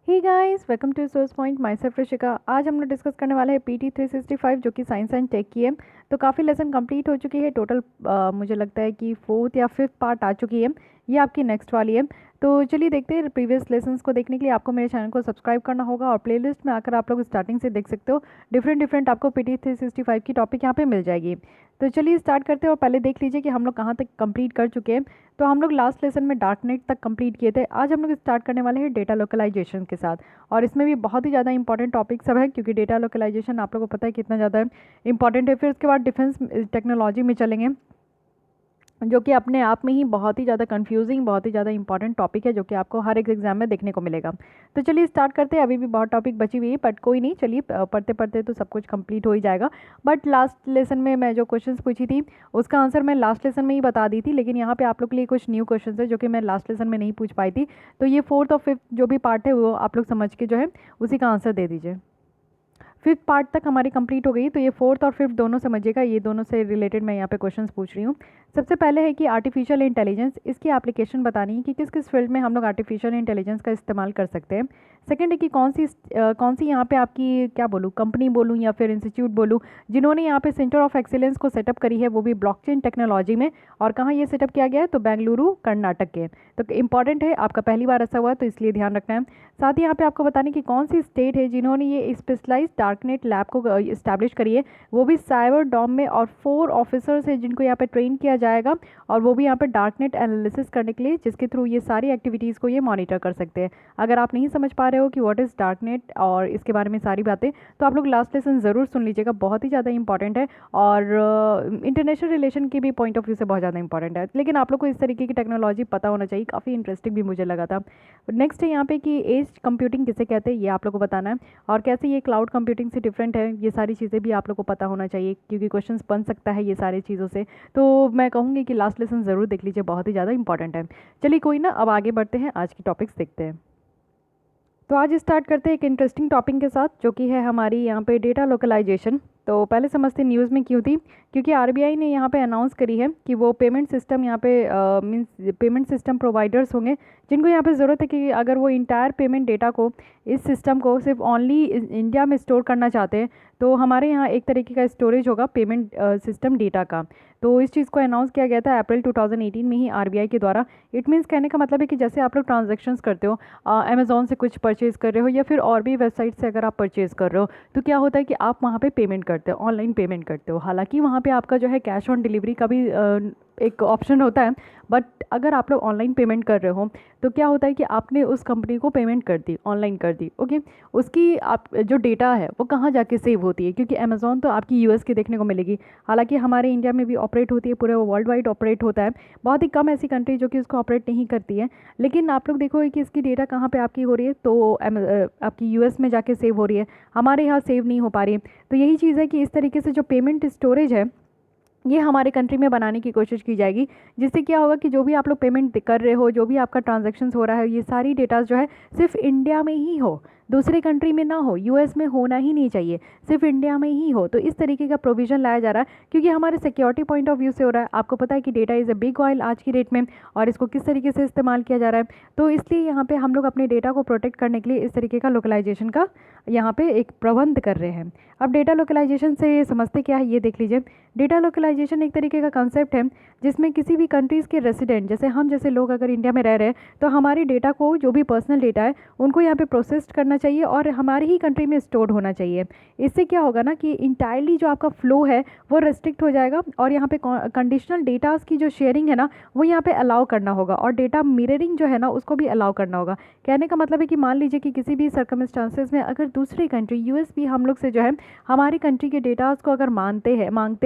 Hey guys, welcome to source point. Myself Rishika. आज हम लोग डिस्कस करने वाले हैं पीटी 365 जो कि साइंस एंड टेक की है। तो काफ़ी लेसन कंप्लीट हो चुकी है। टोटल मुझे लगता है कि फोर्थ या फिफ्थ पार्ट आ चुकी है। ये आपकी नेक्स्ट वाली है। तो चलिए देखते हैं। प्रीवियस लेसन्स को देखने के लिए आपको मेरे चैनल को सब्सक्राइब करना होगा और प्लेलिस्ट में आकर आप लोग स्टार्टिंग से देख सकते हो। डिफरेंट आपको पीटी 365 की टॉपिक यहाँ पे मिल जाएगी। तो चलिए स्टार्ट करते हैं और पहले देख लीजिए कि हम लोग कहाँ तक कंप्लीट कर चुके हैं। तो हम लोग लास्ट लेसन में डार्कनेट तक कंप्लीट किए थे। आज हम लोग स्टार्ट करने वाले हैं डेटा लोकलाइजेशन के साथ। और इसमें भी बहुत ही ज़्यादा इंपॉर्टेंट टॉपिक सब है, क्योंकि डेटा लोकलाइजेशन आप लोगों को पता है कितना ज़्यादा इंपॉर्टेंट है। फिर उसके बाद डिफेंस टेक्नोलॉजी में चलेंगे, जो कि अपने आप में ही बहुत ही ज़्यादा कंफ्यूजिंग, बहुत ही ज़्यादा इंपॉर्टेंट टॉपिक है, जो कि आपको हर एक एग्जाम में देखने को मिलेगा। तो चलिए स्टार्ट करते हैं। अभी भी बहुत टॉपिक बची हुई है, बट कोई नहीं, चलिए पढ़ते पढ़ते तो सब कुछ कंप्लीट हो ही जाएगा। बट लास्ट लेसन में मैं जो क्वेश्चंस पूछी थी उसका आंसर मैं लास्ट लेसन में ही बता दी थी, लेकिन यहाँ पे आप लोग के लिए कुछ न्यू क्वेश्चन है जो कि मैं लास्ट लेसन में नहीं पूछ पाई थी। तो ये फोर्थ और फिफ्थ जो भी पार्ट है वो आप लोग समझ के जो है उसी का आंसर दे दीजिए। फिफ्थ पार्ट तक हमारी कंप्लीट हो गई। तो ये फोर्थ और फिफ्थ दोनों समझिएगा, ये दोनों से रिलेटेड मैं यहाँ पे क्वेश्चंस पूछ रही हूँ। सबसे पहले है कि आर्टिफिशियल इंटेलिजेंस, इसकी एप्लीकेशन बतानी है कि किस किस फील्ड में हम लोग आर्टिफिशियल इंटेलिजेंस का इस्तेमाल कर सकते हैं। सेकंड है कि कौन सी यहाँ पे आपकी क्या बोलूँ, कंपनी बोलूँ या फिर इंस्टीट्यूट बोलूँ, जिन्होंने यहाँ पे सेंटर ऑफ एक्सीलेंस को सेटअप करी है, वो भी ब्लॉकचेन टेक्नोलॉजी में। और कहाँ ये सेटअप किया गया है, तो बेंगलुरु कर्नाटक के। तो इंपॉर्टेंट है, आपका पहली बार ऐसा हुआ है तो इसलिए ध्यान रखना है। साथ ही यहाँ पे आपको बताने की कौन सी स्टेट है जिन्होंने ये स्पेशलाइज्ड डार्कनेट लैब को इस्टेब्लिश करी है, वो भी साइबर डॉम में। और 4 ऑफिसर्स हैं जिनको यहाँ पे ट्रेन किया जाएगा, और वो भी यहाँ पे डार्कनेट एनालिसिस करने के लिए, जिसके थ्रू ये सारी एक्टिविटीज़ को ये मॉनिटर कर सकते हैं। अगर आप नहीं समझ पा रहे हो कि व्हाट इज़ डार्कनेट और इसके बारे में सारी बातें, तो आप लोग लास्ट लेसन ज़रूर सुन लीजिएगा, बहुत ही ज़्यादा इंपॉर्टेंट है और इंटरनेशनल रिलेशन की भी पॉइंट ऑफ व्यू से बहुत ज़्यादा इंपॉर्टेंट है। लेकिन आप लोग को इस तरीके की टेक्नोलॉजी पता होना चाहिए, काफ़ी इंटरेस्टिंग भी मुझे लगा था। नेक्स्ट है यहाँ पे कि एज कंप्यूटिंग किसे कहते हैं, ये आप लोग को बताना है, और कैसे ये क्लाउड कंप्यूटिंग से डिफरेंट है। ये सारी चीज़ें भी आप लोग को पता होना चाहिए, क्योंकि क्वेश्चंस बन सकता है ये सारी चीज़ों से। तो मैं कहूँगी कि लास्ट लेसन ज़रूर देख लीजिए, बहुत ही ज़्यादा इंपॉर्टेंट है। चलिए कोई ना, अब आगे बढ़ते हैं, आज की टॉपिक्स देखते हैं। तो आज स्टार्ट करते हैं एक इंटरेस्टिंग टॉपिक के साथ, जो कि है हमारी यहाँ पे डेटा लोकलाइजेशन। तो पहले समझते न्यूज़ में क्यों थी, क्योंकि आरबीआई ने यहाँ पे अनाउंस करी है कि वो पेमेंट सिस्टम यहाँ पे मीन्स पेमेंट सिस्टम प्रोवाइडर्स होंगे, जिनको यहाँ पे ज़रूरत है कि अगर वो इंटायर पेमेंट डेटा को, इस सिस्टम को सिर्फ ओनली इंडिया में स्टोर करना चाहते हैं, तो हमारे यहाँ एक तरीके का स्टोरेज होगा पेमेंट सिस्टम डेटा का। तो इस चीज़ को अनाउंस किया गया था अप्रैल 2018 में ही आरबीआई के द्वारा। इट मीन्स कहने का मतलब है कि जैसे आप लोग ट्रांजेक्शन्स करते हो, अमेज़ॉन से कुछ परचेज़ कर रहे हो या फिर और भी वेबसाइट से अगर आप परचेज़ कर रहे हो, तो क्या होता है कि आप वहाँ पे पेमेंट करते हो, ऑनलाइन पेमेंट करते हो। हालांकि वहाँ पे आपका जो है कैश ऑन डिलीवरी का भी एक ऑप्शन होता है, बट अगर आप लोग ऑनलाइन पेमेंट कर रहे हो तो क्या होता है कि आपने उस कंपनी को पेमेंट कर दी, ऑनलाइन कर दी, ओके। उसकी आप जो डेटा है वो कहाँ जाके सेव होती है, क्योंकि अमेज़ॉन तो आपकी यूएस की देखने को मिलेगी। हालांकि हमारे इंडिया में भी ऑपरेट होती है, पूरे वर्ल्ड वाइड ऑपरेट होता है। बहुत ही कम ऐसी कंट्री जो कि उसको ऑपरेट नहीं करती है। लेकिन आप लोग देखोगे कि इसकी डेटा कहाँ पे आपकी हो रही है, तो आपकी यूएस में जाके सेव हो रही है, हमारे यहाँ सेव नहीं हो पा रही है। तो यही चीज़ है कि इस तरीके से जो पेमेंट स्टोरेज है ये हमारे कंट्री में बनाने की कोशिश की जाएगी, जिससे क्या होगा कि जो भी आप लोग पेमेंट कर रहे हो, जो भी आपका ट्रांजैक्शंस हो रहा है, ये सारी डेटा जो है सिर्फ इंडिया में ही हो, दूसरे कंट्री में ना हो, यूएस में होना ही नहीं चाहिए, सिर्फ इंडिया में ही हो। तो इस तरीके का प्रोविज़न लाया जा रहा है, क्योंकि हमारे सिक्योरिटी पॉइंट ऑफ व्यू से हो रहा है। आपको पता है कि data is a big oil आज की डेट में, और इसको किस तरीके से इस्तेमाल किया जा रहा है। तो इसलिए यहाँ पे हम लोग अपने डेटा को प्रोटेक्ट करने के लिए इस तरीके का लोकलाइजेशन का यहाँ पे एक प्रबंध कर रहे हैं। अब डेटा लोकलाइजेशन से समझते क्या है, ये देख लीजिए। डेटा लोकलाइजेशन एक तरीके का कंसेप्ट है जिसमें किसी भी कंट्रीज़ के रेसिडेंट, जैसे हम जैसे लोग अगर इंडिया में रह रहे हैं, तो हमारी डेटा को, जो भी पर्सनल डेटा है, उनको यहाँ पे प्रोसेस करना चाहिए और हमारे ही कंट्री में स्टोर होना चाहिए। इससे क्या होगा ना कि इंटायरली जो आपका फ्लो है वो रेस्ट्रिक्ट हो जाएगा, और यहाँ पे कंडीशनल डेटास की जो शेयरिंग है ना, वो यहाँ पे अलाउ करना होगा, और डेटा मिररिंग जो है ना उसको भी अलाउ करना होगा। कहने का मतलब है कि मान लीजिए कि किसी भी सर्कमस्टांसेस में अगर दूसरी कंट्री यूएस भी हम लोग से जो है हमारी कंट्री के डेटास को अगर मांगते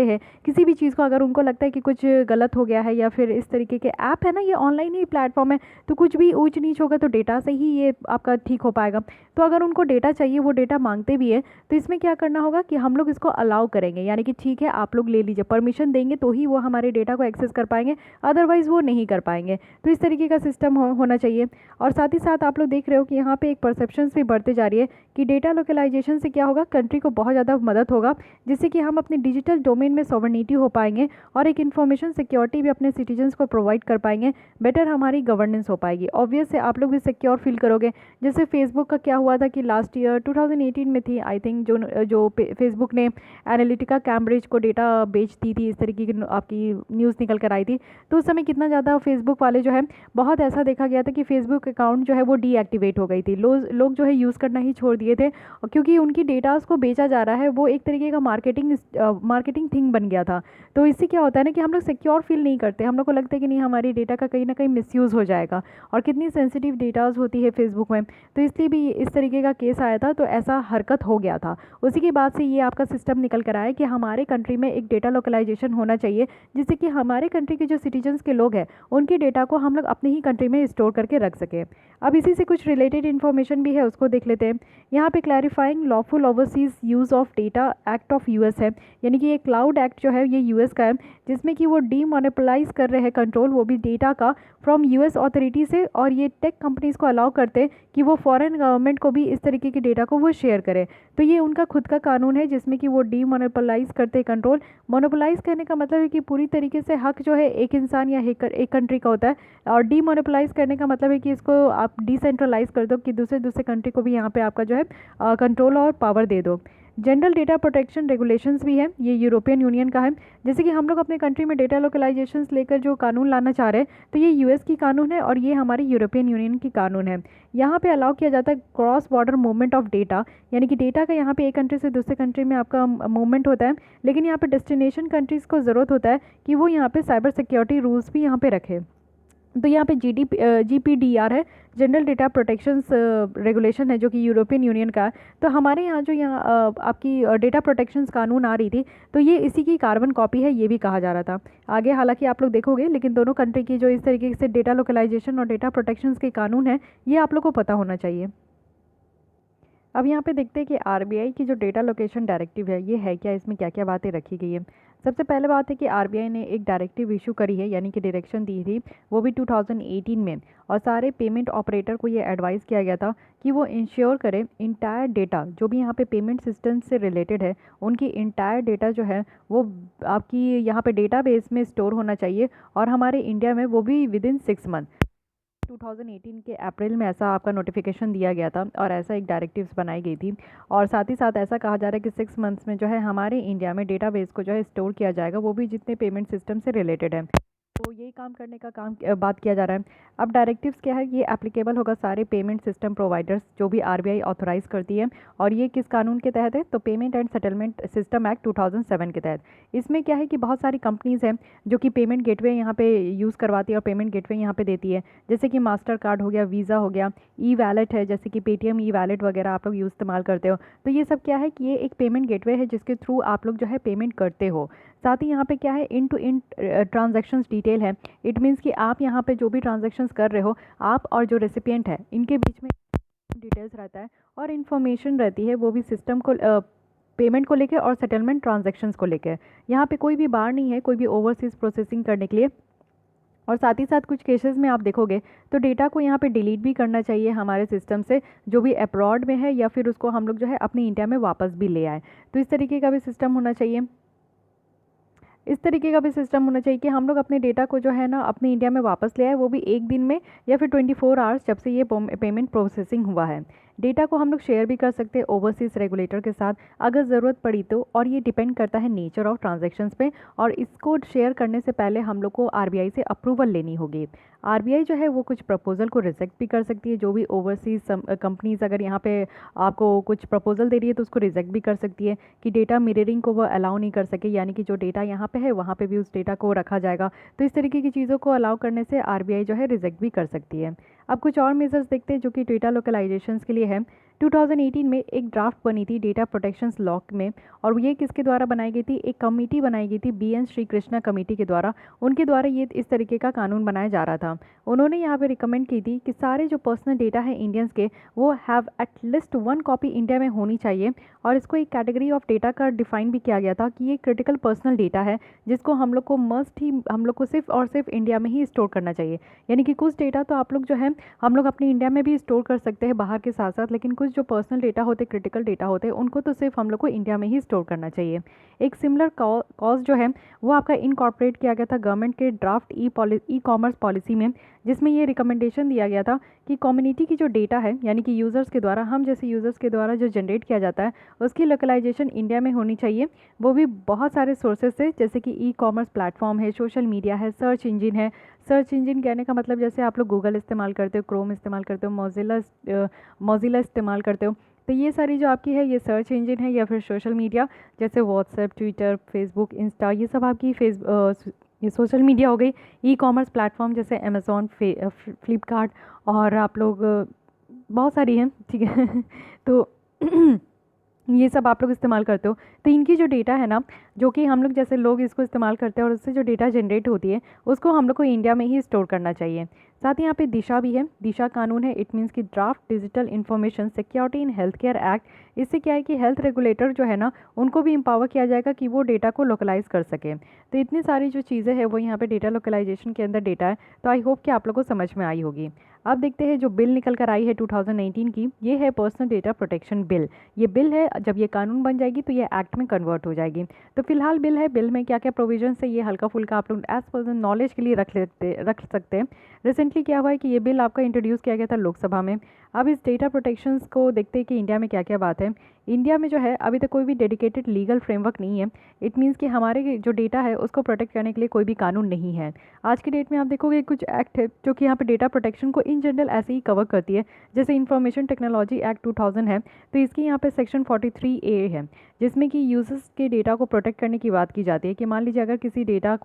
हैं, किसी भी चीज़ को अगर उनको लगता है कि कुछ गलत हो गया है, या फिर इस तरीके के ऐप है ना, ये ऑनलाइन ही प्लेटफॉर्म है, तो कुछ भी ऊंच नीच होगा तो डेटा से ही ये आपका ठीक हो पाएगा। तो तो अगर उनको डेटा चाहिए, वो डेटा मांगते भी है, तो इसमें क्या करना होगा कि हम लोग इसको अलाउ करेंगे, यानी कि ठीक है आप लोग ले लीजिए, परमिशन देंगे तो ही वो हमारे डेटा को एक्सेस कर पाएंगे, अदरवाइज़ वो नहीं कर पाएंगे। तो इस तरीके का सिस्टम होना चाहिए। और साथ ही साथ आप लोग देख रहे हो कि यहाँ पे एक परसेप्शंस भी बढ़ते जा रही है कि डेटा लोकलाइजेशन से क्या होगा, कंट्री को बहुत ज़्यादा मदद होगा, जिससे कि हम अपने डिजिटल डोमेन में सॉवरेनिटी हो पाएंगे और एक इन्फॉर्मेशन सिक्योरिटी भी अपने सिटीजन्स को प्रोवाइड कर पाएंगे, बेटर हमारी गवर्नेंस हो पाएगी। ऑब्वियस है आप लोग भी सिक्योर फील करोगे। जैसे फेसबुक का क्या हुआ था कि लास्ट ईयर 2018 में थी आई थिंक, जो फेसबुक ने एनालिटिका कैम्ब्रिज को डेटा बेच दी थी, इस तरीके की आपकी न्यूज़ निकल कर आई थी। तो उस समय कितना ज़्यादा फेसबुक वाले जो है, बहुत ऐसा देखा गया था कि फेसबुक अकाउंट जो है वो डीएक्टिवेट हो गई थी, लोग जो है यूज़ करना ही छोड़ दिए थे, क्योंकि उनकी डेटास को बेचा जा रहा है, वो एक तरीके का मार्केटिंग थिंग बन गया था। तो इससे क्या होता है ना कि हम लोग सिक्योर फील नहीं करते, हम लोग को लगता है कि नहीं हमारी डेटा का कहीं ना कहीं मिसयूज़ हो जाएगा, और कितनी सेंसिटिव डेटाज होती है फेसबुक में। तो इसलिए भी इस तरीके का केस आया था, तो ऐसा हरकत हो गया था। उसी के बाद से ये आपका सिस्टम निकल कर आया कि हमारे कंट्री में एक डेटा लोकलाइजेशन होना चाहिए, जिससे कि हमारे कंट्री के जो सिटीजन्स के लोग हैं उनकी डेटा को हम लोग अपने ही कंट्री में स्टोर करके रख सकें। अब इसी से कुछ रिलेटेड इन्फॉर्मेशन भी है, उसको देख लेते हैं। यहाँ पे clarifying lawful overseas use of data act of US है, यानी कि ये क्लाउड एक्ट जो है ये यूएस का है, जिसमें कि वो डीमोनोपोलाइज कर रहे हैं कंट्रोल, वो भी डेटा का, फ्रॉम यूएस अथॉरिटी से। और ये टेक कंपनीज़ को अलाउ करते हैं कि वो फॉरेन गवर्नमेंट को भी इस तरीके के डेटा को वो शेयर करें। तो ये उनका खुद का कानून है, जिसमें कि वो डीमोनोपोलाइज करते हैं कंट्रोल। मोनोपोलाइज करने का मतलब है कि पूरी तरीके से हक जो है एक इंसान या एक कंट्री का होता है, और डीमोनोपोलाइज करने का मतलब है कि इसको आप डिसेंट्रलाइज कर दो, कि दूसरे कंट्री को भी यहाँ पे आपका जो है कंट्रोल और पावर दे दो। जनरल डेटा प्रोटेक्शन रेगुलेशंस भी है, ये यूरोपियन यूनियन का है। जैसे कि हम लोग अपने कंट्री में डेटा लोकलाइजेशंस लेकर जो कानून लाना चाह रहे हैं, तो ये यूएस की कानून है और ये हमारी यूरोपियन यूनियन की कानून है। यहाँ पे अलाउ किया जाता है cross border movement of data, यानी कि डेटा का यहाँ पे एक कंट्री से दूसरे कंट्री में आपका मूवमेंट होता है, लेकिन यहाँ पे डेस्टिनेशन कंट्रीज़ को ज़रूरत होता है कि वो यहाँ पे साइबर सिक्योरिटी रूल्स भी यहाँ पे रखे। तो यहाँ पे GDPR है, जनरल डेटा प्रोटेक्शंस रेगुलेशन है, जो कि यूरोपियन यूनियन का है। तो हमारे यहाँ जो यहाँ आपकी डेटा प्रोटेक्शंस कानून आ रही थी, तो ये इसी की कार्बन कॉपी है, ये भी कहा जा रहा था। आगे हालांकि आप लोग देखोगे, लेकिन दोनों कंट्री की जो इस तरीके से डेटा लोकलाइजेशन और डेटा प्रोटेक्शंस के कानून है, ये आप लोग को पता होना चाहिए। अब यहाँ पे देखते हैं कि आरबीआई की जो डेटा लोकेशन डायरेक्टिव है ये है क्या, इसमें क्या क्या बातें रखी गई है। सबसे पहले बात है कि आरबीआई ने एक डायरेक्टिव इशू करी है, यानी कि डायरेक्शन दी थी, वो भी 2018 में। और सारे पेमेंट ऑपरेटर को ये एडवाइस किया गया था कि वो इंश्योर करें इंटायर डेटा जो भी यहाँ पे पेमेंट सिस्टम से रिलेटेड है, उनकी इंटायर डेटा जो है वो आपकी यहाँ पे डेटाबेस में स्टोर होना चाहिए, और हमारे इंडिया में वो भी विदिन 6 मंथ। 2018 के अप्रैल में ऐसा आपका नोटिफिकेशन दिया गया था, और ऐसा एक डायरेक्टिव्स बनाई गई थी। और साथ ही साथ ऐसा कहा जा रहा है कि 6 मंथ्स में जो है हमारे इंडिया में डेटाबेस को जो है स्टोर किया जाएगा, वो भी जितने पेमेंट सिस्टम से रिलेटेड है। तो यही काम करने का बात किया जा रहा है। अब डायरेक्टिव्स क्या है, ये एप्लीकेबल होगा सारे पेमेंट सिस्टम प्रोवाइडर्स जो भी आरबीआई ऑथोराइज करती है। और ये किस कानून के तहत है, तो payment and settlement system act 2007 के तहत। इसमें क्या है कि बहुत सारी कंपनीज़ हैं जो कि पेमेंट गेटवे यहाँ पे यूज़ करवाती है और पेमेंट गेटवे यहाँ पे देती है, जैसे कि मास्टर कार्ड हो गया, वीज़ा हो गया, ई वैलेट है, जैसे कि पेटीएम ई वैलेट वगैरह आप लोग इस्तेमाल करते हो। तो ये सब क्या है कि ये एक पेमेंट गेटवे है जिसके थ्रू आप लोग जो है पेमेंट करते हो। साथ ही यहाँ पे क्या है, इन टू इन ट्रांजैक्शंस डिटेल है। इट मीन्स कि आप यहाँ पे जो भी ट्रांजैक्शंस कर रहे हो, आप और जो रेसिपिएंट है इनके बीच में डिटेल्स रहता है और इन्फॉर्मेशन रहती है, वो भी सिस्टम को पेमेंट को लेकर और सेटलमेंट ट्रांजैक्शंस को लेकर। यहाँ पे कोई भी बार नहीं है कोई भी ओवरसीज़ प्रोसेसिंग करने के लिए। और साथ ही साथ कुछ केसेस में आप देखोगे तो डेटा को यहाँ पे डिलीट भी करना चाहिए हमारे सिस्टम से, जो भी अब्रॉड में है, या फिर उसको हम लोग जो है अपनी इंडिया में वापस भी ले आए। तो इस तरीके का भी सिस्टम होना चाहिए। इस तरीके का भी सिस्टम होना चाहिए कि हम लोग अपने डेटा को जो है ना अपने इंडिया में वापस ले आए, वो भी एक दिन में या फिर 24 आवर्स जब से ये पेमेंट प्रोसेसिंग हुआ है। डेटा को हम लोग शेयर भी कर सकते हैं ओवरसीज़ रेगुलेटर के साथ अगर ज़रूरत पड़ी तो, और ये डिपेंड करता है नेचर ऑफ ट्रांजैक्शंस पे। और इसको शेयर करने से पहले हम लोग को आरबीआई से अप्रूवल लेनी होगी। आरबीआई जो है वो कुछ प्रपोजल को रिजेक्ट भी कर सकती है, जो भी ओवरसीज़ कंपनीज़ अगर यहाँ पे आपको कुछ प्रपोजल दे रही है तो उसको रिजेक्ट भी कर सकती है कि डेटा मिररिंग को वो अलाउ नहीं कर सके, यानी कि जो डेटा यहाँ पे है वहाँ पे भी उस डेटा को रखा जाएगा। तो इस तरीके की चीज़ों को अलाउ करने से आरबीआई जो है रिजेक्ट भी कर सकती है। अब कुछ और मेजर्स देखते हैं जो कि डेटा लोकलाइजेशंस के लिए है। 2018 में एक ड्राफ्ट बनी थी डेटा प्रोटेक्शंस लॉ में, और ये किसके द्वारा बनाई गई थी? एक कमेटी बनाई गई थी, BN श्री कृष्णा कमेटी के द्वारा। उनके द्वारा ये इस तरीके का कानून बनाया जा रहा था। उन्होंने यहाँ पे रिकमेंड की थी कि सारे जो पर्सनल डेटा है इंडियंस के, वो हैव एटलीस्ट 1 कॉपी इंडिया में होनी चाहिए। और इसको एक कैटेगरी ऑफ डेटा का डिफाइन भी किया गया था कि ये क्रिटिकल पर्सनल डेटा है, जिसको हम लोग को हम लोग को सिर्फ और सिर्फ इंडिया में ही स्टोर करना चाहिए। यानी कि कुछ डेटा तो आप लोग जो है हम लोग अपनी इंडिया में भी स्टोर कर सकते हैं बाहर के साथ साथ, लेकिन कुछ जो पर्सनल डेटा होते, क्रिटिकल डेटा होते हैं, उनको तो सिर्फ हम लोग को इंडिया में ही स्टोर करना चाहिए। एक सिमिलर कॉज जो है वो आपका इनकॉर्पोरेट किया गया था गवर्नमेंट के ड्राफ्ट ई कॉमर्स पॉलिसी में, जिसमें ये रिकमेंडेशन दिया गया था कि कम्युनिटी की जो डेटा है, यानी कि यूज़र्स के द्वारा, हम जैसे यूज़र्स के द्वारा जो जनरेट किया जाता है, उसकी लोकलाइजेशन इंडिया में होनी चाहिए, वो भी बहुत सारे सोर्सेज से, जैसे कि ई कॉमर्स प्लेटफॉर्म है, सोशल मीडिया है, सर्च इंजन है। सर्च इंजन कहने का मतलब जैसे आप लोग गूगल इस्तेमाल करते हो, क्रोम इस्तेमाल करते हो, मोजिला इस्तेमाल करते हो, तो ये सारी जो आपकी है ये सर्च इंजन है, या फिर सोशल मीडिया जैसे व्हाट्सएप, ट्विटर, फेसबुक, इंस्टा, ये सब आपकी ये सोशल मीडिया हो गई। ई कॉमर्स प्लेटफॉर्म जैसे अमेज़ॉन, फ्लिपकार्ट, और आप लोग बहुत सारी हैं, ठीक है। तो ये सब आप लोग इस्तेमाल करते हो, तो इनकी जो डेटा है ना, जो कि हम लोग जैसे लोग इसको इस्तेमाल करते हैं, और उससे जो डेटा जनरेट होती है उसको हम लोग को इंडिया में ही स्टोर करना चाहिए। साथ ही यहाँ पे दिशा भी है, दिशा कानून है, इट मीन्स की draft digital information security in health care act. इससे क्या है कि हेल्थ रेगुलेटर जो है ना, उनको भी एम्पावर किया जाएगा कि वो डेटा को लोकलाइज कर सके। तो इतनी सारी जो चीज़ें हैं वो यहाँ पे डेटा लोकलाइजेशन के अंदर डेटा है। तो आई होप कि आप लोग को समझ में आई होगी। अब देखते हैं जो बिल निकल कर आई है 2019 की, ये है पर्सनल डेटा प्रोटेक्शन बिल। ये बिल है, जब ये कानून बन जाएगी तो ये एक्ट में कन्वर्ट हो जाएगी। तो फिलहाल बिल है, बिल में क्या क्या प्रोविजन है ये हल्का फुल्का आप लोग एज पर नॉलेज के लिए रख सकते हैं। रिसेंटली क्या हुआ है कि ये बिल आपका इंट्रोड्यूस किया गया था लोकसभा में। अब इस डेटा प्रोटेक्शंस को देखते हैं कि इंडिया में क्या क्या बात है। इंडिया में जो है अभी तक कोई भी डेडिकेटेड लीगल फ्रेमवर्क नहीं है। इट मीन्स कि हमारे जो डेटा है उसको प्रोटेक्ट करने के लिए कोई भी कानून नहीं है। आज की डेट में आप देखोगे कुछ एक्ट है जो कि यहाँ पे डेटा प्रोटेक्शन को इन जनरल ऐसे ही कवर करती है, जैसे इंफॉर्मेशन टेक्नोलॉजी एक्ट 2000 है, तो इसकी यहाँ पे सेक्शन 43A है, जिसमें कि यूजर्स के डेटा को प्रोटेक्ट करने की बात की जाती है कि मान लीजिए अगर किसी डेटा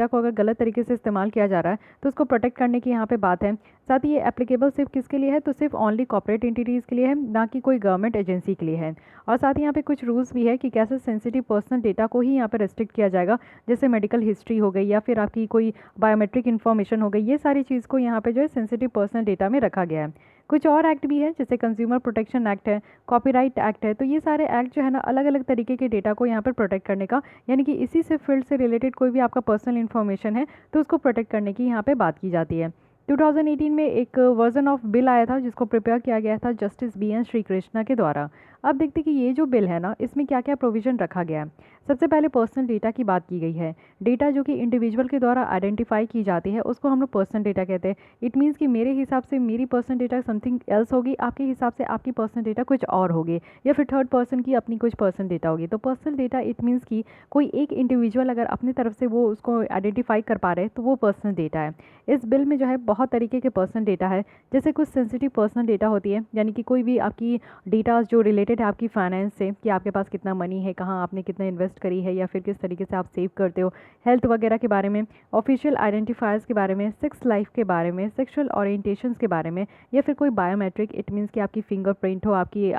को अगर गलत तरीके से इस्तेमाल किया जा रहा है तो उसको प्रोटेक्ट करने की यहाँ पे बात है। साथ ही ये एप्लीकेबल सिर्फ किसके लिए है? तो सिर्फ ओनली कॉर्पोरेट एंटिटीज़ के लिए है, ना कि कोई गवर्नमेंट एजेंसी के लिए है। और साथ ही यहाँ पे कुछ रूल्स भी है कि कैसे सेंसिटिव पर्सनल डेटा को ही यहाँ पे रेस्ट्रिक्ट किया जाएगा, जैसे मेडिकल हिस्ट्री हो गई या फिर आपकी कोई बायोमेट्रिक इन्फॉर्मेशन हो गई, ये सारी चीज़ को यहाँ पे जो है सेंसिटिव पर्सनल डेटा में रखा गया है। कुछ और एक्ट भी है, जैसे कंज्यूमर प्रोटेक्शन एक्ट है, कॉपीराइट एक्ट है। तो ये सारे एक्ट जो है ना अलग अलग तरीके के डेटा को यहाँ पर प्रोटेक्ट करने का, यानी कि इसी से फील्ड से रिलेटेड कोई भी आपका पर्सनल इन्फॉर्मेशन है तो उसको प्रोटेक्ट करने की यहाँ पे बात की जाती है। 2018 में एक वर्जन ऑफ बिल आया था जिसको प्रिपेयर किया गया था जस्टिस BN श्री कृष्णा के द्वारा। अब देखते कि ये जो बिल है ना, इसमें क्या क्या प्रोविज़न रखा गया है। सबसे पहले पर्सनल डेटा की बात की गई है। डेटा जो कि इंडिविजुअल के द्वारा आइडेंटिफाई की जाती है उसको हम लोग पर्सनल डेटा कहते हैं। इट मीन्स कि मेरे हिसाब से मेरी पर्सनल डेटा समथिंग एल्स होगी, आपके हिसाब से आपकी पर्सनल डेटा कुछ और होगी, या फिर थर्ड पर्सन की अपनी कुछ पर्सनल डेटा होगी। तो पर्सनल डेटा इट मीन्स कि कोई एक इंडिविजुअल अगर अपनी तरफ से वो उसको आइडेंटिफाई कर पा रहे हैं तो वो पर्सनल डेटा है। इस बिल में जो है बहुत तरीके के पर्सनल डेटा है, जैसे कुछ सेंसिटिव पर्सनल डेटा होती है, यानी कि कोई भी आपकी डेटा जो रिलेटेड है आपकी फाइनेंस से, कि आपके पास कितना मनी है, कहाँ आपने कितना इन्वेस्ट करी है, या फिर किस तरीके से आप सेव करते हो, हेल्थ वगैरह के बारे में, ऑफिशियल आइडेंटिफायर्स के बारे में, सेक्स लाइफ के बारे में, सेक्सुअल ओरिएंटेशंस के बारे में, या फिर कोई बायोमेट्रिक, इट मीन्स कि आपकी फिंगरप्रिंट हो, आपकी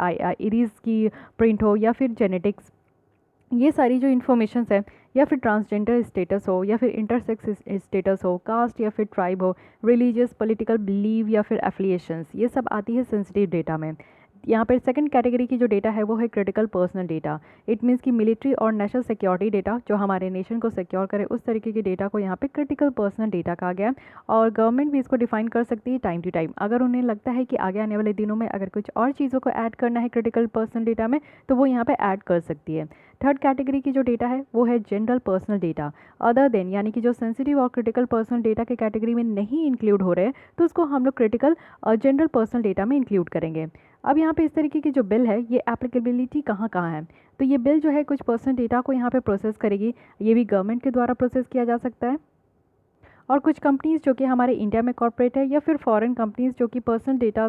इरीज की प्रिंट हो, या फिर जेनेटिक्स, ये सारी जो इन्फॉर्मेशन है, या फिर ट्रांसजेंडर स्टेटस हो, या फिर इंटरसेक्स स्टेटस हो, कास्ट या फिर ट्राइब हो, रिलीजियस पॉलिटिकल बिलीव या फिर एफिलिएशंस, ये सब आती है सेंसिटिव डेटा में। यहाँ पर सेकंड कैटेगरी की जो डेटा है वो है critical personal data. It means कि मिलिट्री और नेशनल सिक्योरिटी डेटा जो हमारे नेशन को सिक्योर करे, उस तरीके के डेटा को यहाँ पे क्रिटिकल पर्सनल डेटा कहा गया है। और गवर्नमेंट भी इसको डिफाइन कर सकती है टाइम टू टाइम, अगर उन्हें लगता है कि आगे आने वाले दिनों में अगर कुछ और चीज़ों को ऐड करना है क्रिटिकल पर्सनल डेटा में तो वो यहाँ पे ऐड कर सकती है। थर्ड कैटेगरी की जो डेटा है वो है general personal data, other than, यानी कि जो सेंसिटिव और क्रिटिकल पर्सनल डेटा के कैटेगरी में नहीं इंक्लूड हो रहे हैं तो उसको हम लोग क्रिटिकल और जनरल पर्सनल डेटा में इंक्लूड करेंगे। अब यहाँ पे इस तरीके की जो बिल है ये एप्लीकेबिलिटी कहाँ कहाँ है, तो ये बिल जो है कुछ पर्सनल डेटा को यहाँ पे प्रोसेस करेगी। ये भी गवर्नमेंट के द्वारा प्रोसेस किया जा सकता है, और कुछ कंपनीज़ जो कि हमारे इंडिया में कॉर्पोरेट है या फिर फॉरेन कंपनीज़ जो कि पर्सनल डेटा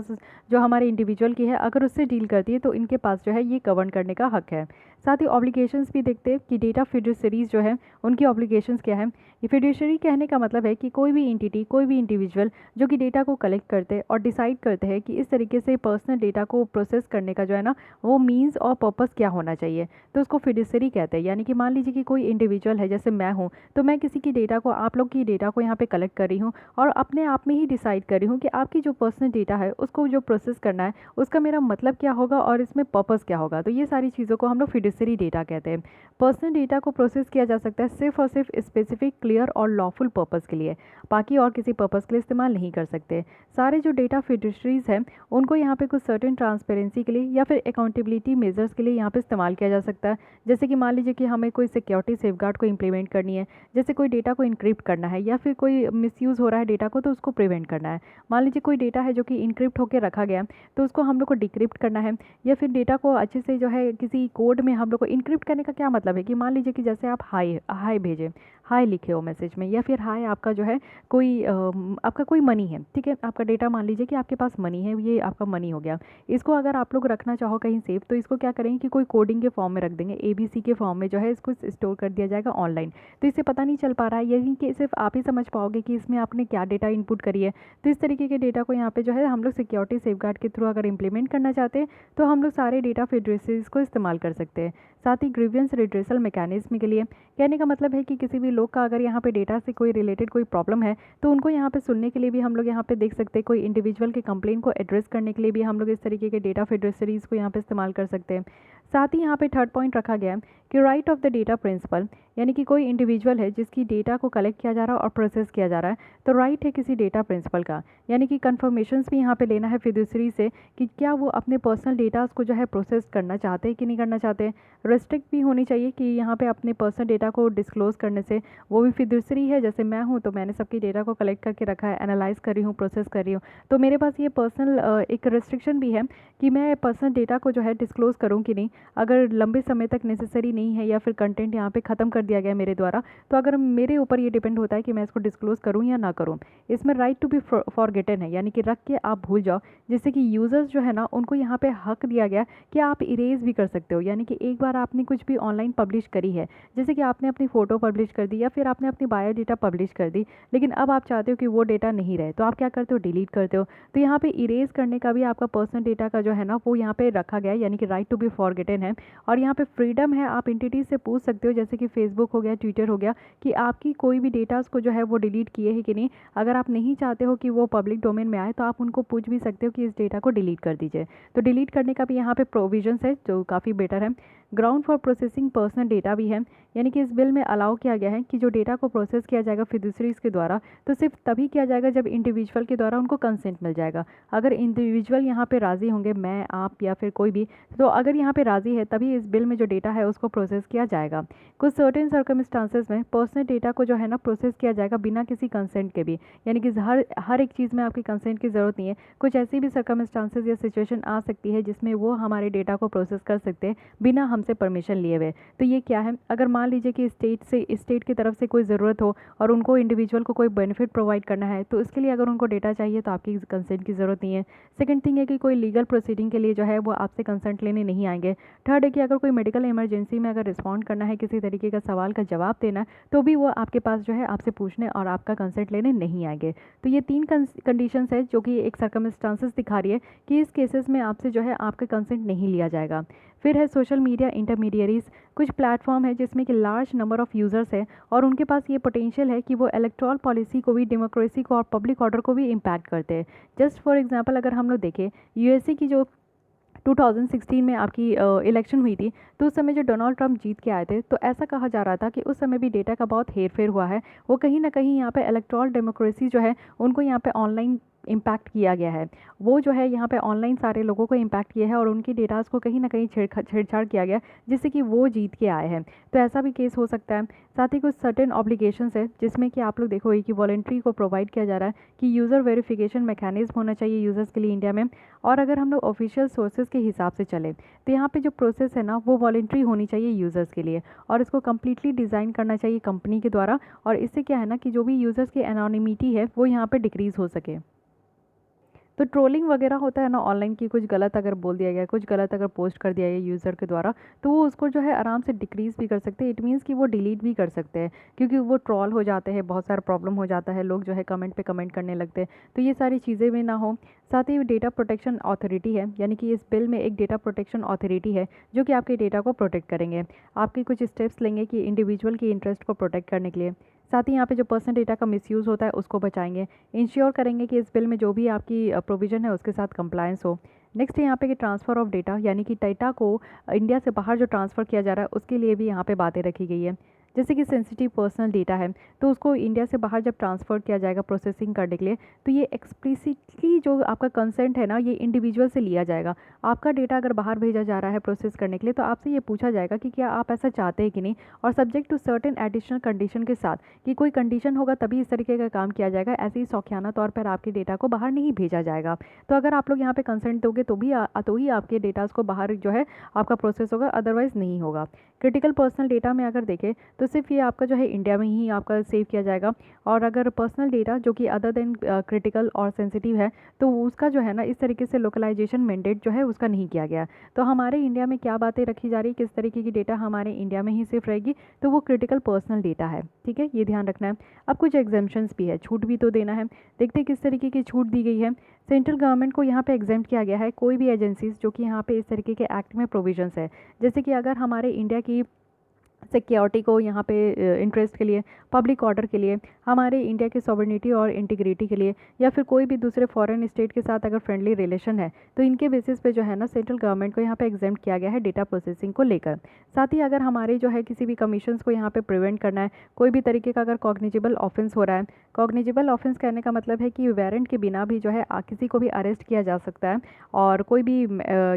जो हमारे इंडिविजुअल की है अगर उससे डील करती है तो इनके पास जो है ये गवर्न करने का हक है। साथ ही ऑब्लिगेशंस भी देखते हैं कि डेटा फिड्यूसरीज जो है उनकी ऑब्लिगेशंस क्या है। ये फिड्यूसरी कहने का मतलब है कि कोई भी एंटिटी, कोई भी इंडिविजुअल जो कि डेटा को कलेक्ट करते हैं और डिसाइड करते हैं कि इस तरीके से पर्सनल डेटा को प्रोसेस करने का जो है ना वो मीन्स और पर्पस क्या होना चाहिए, तो उसको फिड्यूसरी कहते हैं। यानी कि मान लीजिए कि कोई इंडिविजुअल है, जैसे मैं हूँ, तो मैं किसी की डेटा को, आप लोग की डेटा को यहाँ पे कलेक्ट कर रही हूँ और अपने आप में ही डिसाइड कर रही हूँ कि आपकी जो पर्सनल डेटा है उसको जो प्रोसेस करना है उसका मेरा मतलब क्या होगा और इसमें पर्पस क्या होगा। तो ये सारी चीज़ों को हम लोग फिड्यूसरी डेटा कहते हैं। पर्सनल डेटा को प्रोसेस किया जा सकता है सिर्फ और सिर्फ स्पेसिफिक, क्लियर और लॉफुल पर्पस के लिए, बाकी और किसी पर्पस के लिए इस्तेमाल नहीं कर सकते। सारे जो डेटा फिड्यूसरीज हैं उनको यहाँ पे कुछ सर्टेन ट्रांसपेरेंसी के लिए या फिर अकाउंटेबिलिटी मेजर्स के लिए यहाँ पे इस्तेमाल किया जा सकता है। जैसे कि मान लीजिए कि हमें कोई सिक्योरिटी सेफगार्ड को इम्प्लीमेंट करनी है, जैसे कोई डेटा को इनक्रिप्ट करना है या फिर कोई मिसयूज़ हो रहा है डेटा को तो उसको प्रिवेंट करना है। मान लीजिए कोई डेटा है जो कि इनक्रिप्ट होकर रखा गया तो उसको हम लोग को डिक्रिप्ट करना है, या फिर डेटा को अच्छे से जो है किसी कोड में हम लोग को इनक्रिप्ट करने का क्या मतलब है कि मान लीजिए कि जैसे आप हाई हाई भेजें, हाई लिखे हो मैसेज में, या फिर हाई आपका जो है कोई आपका कोई मनी है, ठीक है, आपका डेटा मान लीजिए कि आपके पास मनी है, ये आपका मनी हो गया। इसको अगर आप लोग रखना चाहो कहीं सेव तो इसको क्या करेंगे कि कोई कोडिंग के फॉर्म में रख देंगे, ABC के फॉर्म में जो है इसको स्टोर कर दिया जाएगा ऑनलाइन। तो इससे पता नहीं चल पा रहा है, यही कि सिर्फ आप ही समझ पाओगे कि इसमें आपने क्या डेटा इनपुट करी है। तो इस तरीके के डेटा को यहाँ पे जो है हम लोग सिक्योरिटी सेफगार्ड के थ्रू अगर इम्प्लीमेंट करना चाहते हैं तो हम लोग सारे डेटा फिड्यूसरीज को इस्तेमाल कर सकते हैं। साथ ही ग्रीवियंस रिड्रेसल मैकेनिज्म के लिए, कहने का मतलब है कि किसी भी लोग का अगर यहाँ पे डेटा से कोई रिलेटेड कोई प्रॉब्लम है तो उनको यहाँ पे सुनने के लिए भी हम लोग यहाँ पे देख सकते हैं, कोई इंडिविजुअल के कंप्लेन को एड्रेस करने के लिए भी हम लोग इस तरीके के डेटा फिड्यूसरीज को यहाँ पे इस्तेमाल कर सकते हैं। साथ ही यहाँ पे थर्ड पॉइंट रखा गया है कि right of the data principal, यानी कि कोई इंडिविजुअल है जिसकी डेटा को कलेक्ट किया जा रहा है और प्रोसेस किया जा रहा है, तो राइट है किसी डेटा प्रिंसिपल का, यानी कि कन्फर्मेशंस भी यहाँ पे लेना है फिड्यूसरी से कि क्या वो अपने पर्सनल डेटा को जो है प्रोसेस करना चाहते हैं कि नहीं करना चाहते। रेस्ट्रिक्ट भी होनी चाहिए कि यहाँ पे अपने पर्सनल डेटा को डिस्क्लोज करने से वो भी फिड्यूसरी है, जैसे मैं हूँ तो मैंने सबकी डेटा को कलेक्ट करके रखा है, एनालाइज कर रही हूँ, प्रोसेस कर रही हूँ, तो मेरे पास ये पर्सनल एक रेस्ट्रिक्शन भी है कि मैं पर्सनल डेटा को जो है डिस्क्लोज करूँ कि नहीं। अगर लंबे समय तक नेसेसरी नहीं है या फिर कंटेंट यहाँ पे ख़त्म कर दिया गया मेरे द्वारा, तो अगर मेरे ऊपर ये डिपेंड होता है कि मैं इसको डिस्क्लोज करूँ या ना करूँ। इसमें राइट टू बी फॉरगेटन है, यानी कि रख के आप भूल जाओ, जिससे कि यूज़र्स जो है ना उनको यहाँ पे हक दिया गया कि आप इरेज भी कर सकते हो। यानी कि एक बार आपने कुछ भी ऑनलाइन पब्लिश करी है, जैसे कि आपने अपनी फ़ोटो पब्लिश कर दी या फिर आपने अपनी बायोडाटा पब्लिश कर दी, लेकिन अब आप चाहते हो कि वो डेटा नहीं रहे, तो आप क्या करते हो, डिलीट करते हो। तो यहाँ पे इरेज करने का भी आपका पर्सनल डेटा का जो है ना वो यहाँ पे रखा गया है, यानी कि राइट टू बी फॉरगेटन है। और यहाँ पे फ्रीडम है, आप एंटिटीज से पूछ सकते हो, जैसे कि फेसबुक हो गया, ट्विटर हो गया, कि आपकी कोई भी डेटास को जो है वो डिलीट किए है कि नहीं। अगर आप नहीं चाहते हो कि वो पब्लिक डोमेन में आए तो आप उनको पूछ भी सकते हो कि इस डेटा को डिलीट कर दीजिए। तो डिलीट करने का भी यहाँ पे प्रोविजंस है जो काफ़ी बेटर है। Ground for processing personal data भी है, यानी कि इस बिल में अलाउ किया गया है कि जो डेटा को प्रोसेस किया जाएगा फिड्यूसरीज के द्वारा तो सिर्फ तभी किया जाएगा जब इंडिविजुअल के द्वारा उनको कंसेंट मिल जाएगा। अगर इंडिविजुअल यहाँ पे राज़ी होंगे, मैं, आप या फिर कोई भी, तो अगर यहाँ पे राज़ी है तभी इस बिल में जो डेटा है उसको प्रोसेस किया जाएगा। कुछ सर्टेन सर्कमस्टांसेस में पर्सनल डेटा को जो है ना प्रोसेस किया जाएगा बिना किसी कंसेंट के भी, यानी कि हर एक चीज़ में आपकी कंसेंट की ज़रूरत नहीं है। कुछ ऐसी भी सर्कमस्टांसेस या सिचुएशन आ सकती है जिसमें वो हमारे डेटा को प्रोसेस कर सकते हैं बिना हमसे परमिशन लिए हुए। तो ये क्या है, अगर मान लीजिए कि स्टेट की तरफ से कोई ज़रूरत हो और उनको इंडिविजुअल को कोई बेनिफिट प्रोवाइड करना है, तो इसके लिए अगर उनको डेटा चाहिए तो आपकी कंसेंट की ज़रूरत नहीं है। सेकंड थिंग है कि कोई लीगल प्रोसीडिंग के लिए जो है वो आपसे कंसेंट लेने नहीं आएंगे। थर्ड है कि अगर कोई मेडिकल इमरजेंसी में अगर रिस्पॉन्ड करना है, किसी तरीके का सवाल का जवाब देना है, तो भी वो आपके पास जो है आपसे पूछने और आपका कंसेंट लेने नहीं आएंगे। तो ये 3 कंडीशंस है जो कि एक सर्कमस्टांसेस दिखा रही है कि इस केसेस में आपसे जो है आपका कंसेंट नहीं लिया जाएगा। फिर है सोशल मीडिया इंटरमीडियरीज, कुछ प्लेटफॉर्म है जिसमें कि लार्ज नंबर ऑफ यूज़र्स है और उनके पास ये पोटेंशियल है कि वो इलेक्टोरल पॉलिसी को भी, डेमोक्रेसी को और पब्लिक ऑर्डर को भी इम्पैक्ट करते हैं। जस्ट फॉर एग्जांपल अगर हम लोग देखें यूएसए की जो 2016 में आपकी इलेक्शन हुई थी, तो उस समय जो डोनाल्ड ट्रंप जीत के आए थे, तो ऐसा कहा जा रहा था कि उस समय भी डेटा का बहुत हेर फेर हुआ है। वो कहीं ना कहीं यहाँ पे इलेक्टोरल डेमोक्रेसी जो है उनको यहाँ पे ऑनलाइन इम्पैक्ट किया गया है, वो जो है यहाँ पे ऑनलाइन सारे लोगों को इम्पैक्ट किया है और उनकी डेटाज़ को कहीं ना कहीं छेड़छाड़ किया गया जिससे कि वो जीत के आए हैं। तो ऐसा भी केस हो सकता है। साथ ही कुछ सर्टेन ऑब्लिगेशंस है जिसमें कि आप लोग देखोगे कि वॉलंटरी को प्रोवाइड किया जा रहा है कि यूज़र वेरिफिकेशन मैकेनिज्म होना चाहिए यूज़र्स के लिए इंडिया में। और अगर हम लोग ऑफिशियल सोर्सेज के हिसाब से चले तो यहाँ पे जो प्रोसेस है ना वो वॉलंटरी होनी चाहिए यूज़र्स के लिए, और इसको कम्प्लीटली डिज़ाइन करना चाहिए कंपनी के द्वारा। और इससे क्या है ना कि जो भी यूज़र्स की एनोनिमिटी है वो यहाँ पे डिक्रीज़ हो सके। तो ट्रोलिंग वगैरह होता है ना ऑनलाइन की, कुछ गलत अगर बोल दिया गया, कुछ गलत अगर पोस्ट कर दिया गया यूज़र के द्वारा, तो वो उसको जो है आराम से डिक्रीज़ भी कर सकते हैं। इट मीन्स कि वो डिलीट भी कर सकते हैं, क्योंकि वो ट्रोल हो जाते हैं, बहुत सारा प्रॉब्लम हो जाता है, लोग जो है कमेंट पे कमेंट करने लगते हैं। तो ये सारी चीज़ें भी ना हो। साथ ही डेटा प्रोटेक्शन अथॉरिटी है, यानी कि इस बिल में एक डेटा प्रोटेक्शन अथॉरिटी है जो कि आपके डेटा को प्रोटेक्ट करेंगे, आपके कुछ स्टेप्स लेंगे कि इंडिविजुअल की इंटरेस्ट को प्रोटेक्ट करने के लिए। साथ ही यहाँ पे जो पर्सनल डेटा का मिसयूज़ होता है उसको बचाएंगे, इंश्योर करेंगे कि इस बिल में जो भी आपकी प्रोविज़न है उसके साथ कंप्लायंस हो। नेक्स्ट है यहाँ पे कि ट्रांसफ़र ऑफ डेटा, यानी कि डेटा को इंडिया से बाहर जो ट्रांसफ़र किया जा रहा है उसके लिए भी यहाँ पे बातें रखी गई है। जैसे कि सेंसिटिव पर्सनल डेटा है तो उसको इंडिया से बाहर जब ट्रांसफ़र किया जाएगा प्रोसेसिंग करने के लिए, तो ये एक्सप्लिसिटली जो आपका कंसेंट है ना ये इंडिविजुअल से लिया जाएगा। आपका डेटा अगर बाहर भेजा जा रहा है प्रोसेस करने के लिए तो आपसे ये पूछा जाएगा कि क्या आप ऐसा चाहते हैं कि नहीं, और subject to certain additional condition के साथ कि कोई कंडीशन होगा तभी इस तरीके का काम किया जाएगा, ऐसे ही शौकियाना तौर पर आपके डेटा को बाहर नहीं भेजा जाएगा। तो अगर आप लोग यहाँ पे कंसेंट दोगे तो ही आपके डेटाज को बाहर जो है आपका प्रोसेस होगा, अदरवाइज़ नहीं होगा। क्रिटिकल पर्सनल डेटा में अगर देखें तो सिर्फ ये आपका जो है इंडिया में ही आपका सेव किया जाएगा, और अगर पर्सनल डेटा जो कि अदर देन क्रिटिकल और सेंसिटिव है तो उसका जो है ना इस तरीके से लोकलाइजेशन मैंडेट जो है उसका नहीं किया गया। तो हमारे इंडिया में क्या बातें रखी जा रही है, किस तरीके की डेटा हमारे इंडिया में ही सिर्फ रहेगी, तो वो क्रिटिकल पर्सनल डेटा है। ठीक है, ये ध्यान रखना है। अब कुछ एग्जाम्पशंस भी है, छूट भी तो देना है। देखते हैं किस तरीके की छूट दी गई है। सेंट्रल गवर्नमेंट को यहाँ पे एग्जाम्प्ट किया गया है कोई भी एजेंसीज जो कि यहाँ पे इस तरीके के एक्ट में प्रोविजंस है, जैसे कि अगर हमारे इंडिया की सिक्योरिटी को यहाँ पे इंटरेस्ट के लिए, पब्लिक ऑर्डर के लिए, हमारे इंडिया की सॉवरेनिटी और इंटीग्रिटी के लिए, या फिर कोई भी दूसरे फॉरेन स्टेट के साथ अगर फ्रेंडली रिलेशन है, तो इनके बेसिस पे जो है ना सेंट्रल गवर्नमेंट को यहाँ पे एग्जाम्प्ट किया गया है डेटा प्रोसेसिंग को लेकर। साथ ही अगर हमारे जो है किसी भी कमीशंस को यहाँ पे प्रिवेंट करना है, कोई भी तरीके का अगर कॉग्निजिबल ऑफेंस हो रहा है, कॉग्निजिबल ऑफेंस कहने का मतलब है कि वारंट के बिना भी जो है किसी को भी अरेस्ट किया जा सकता है, और कोई भी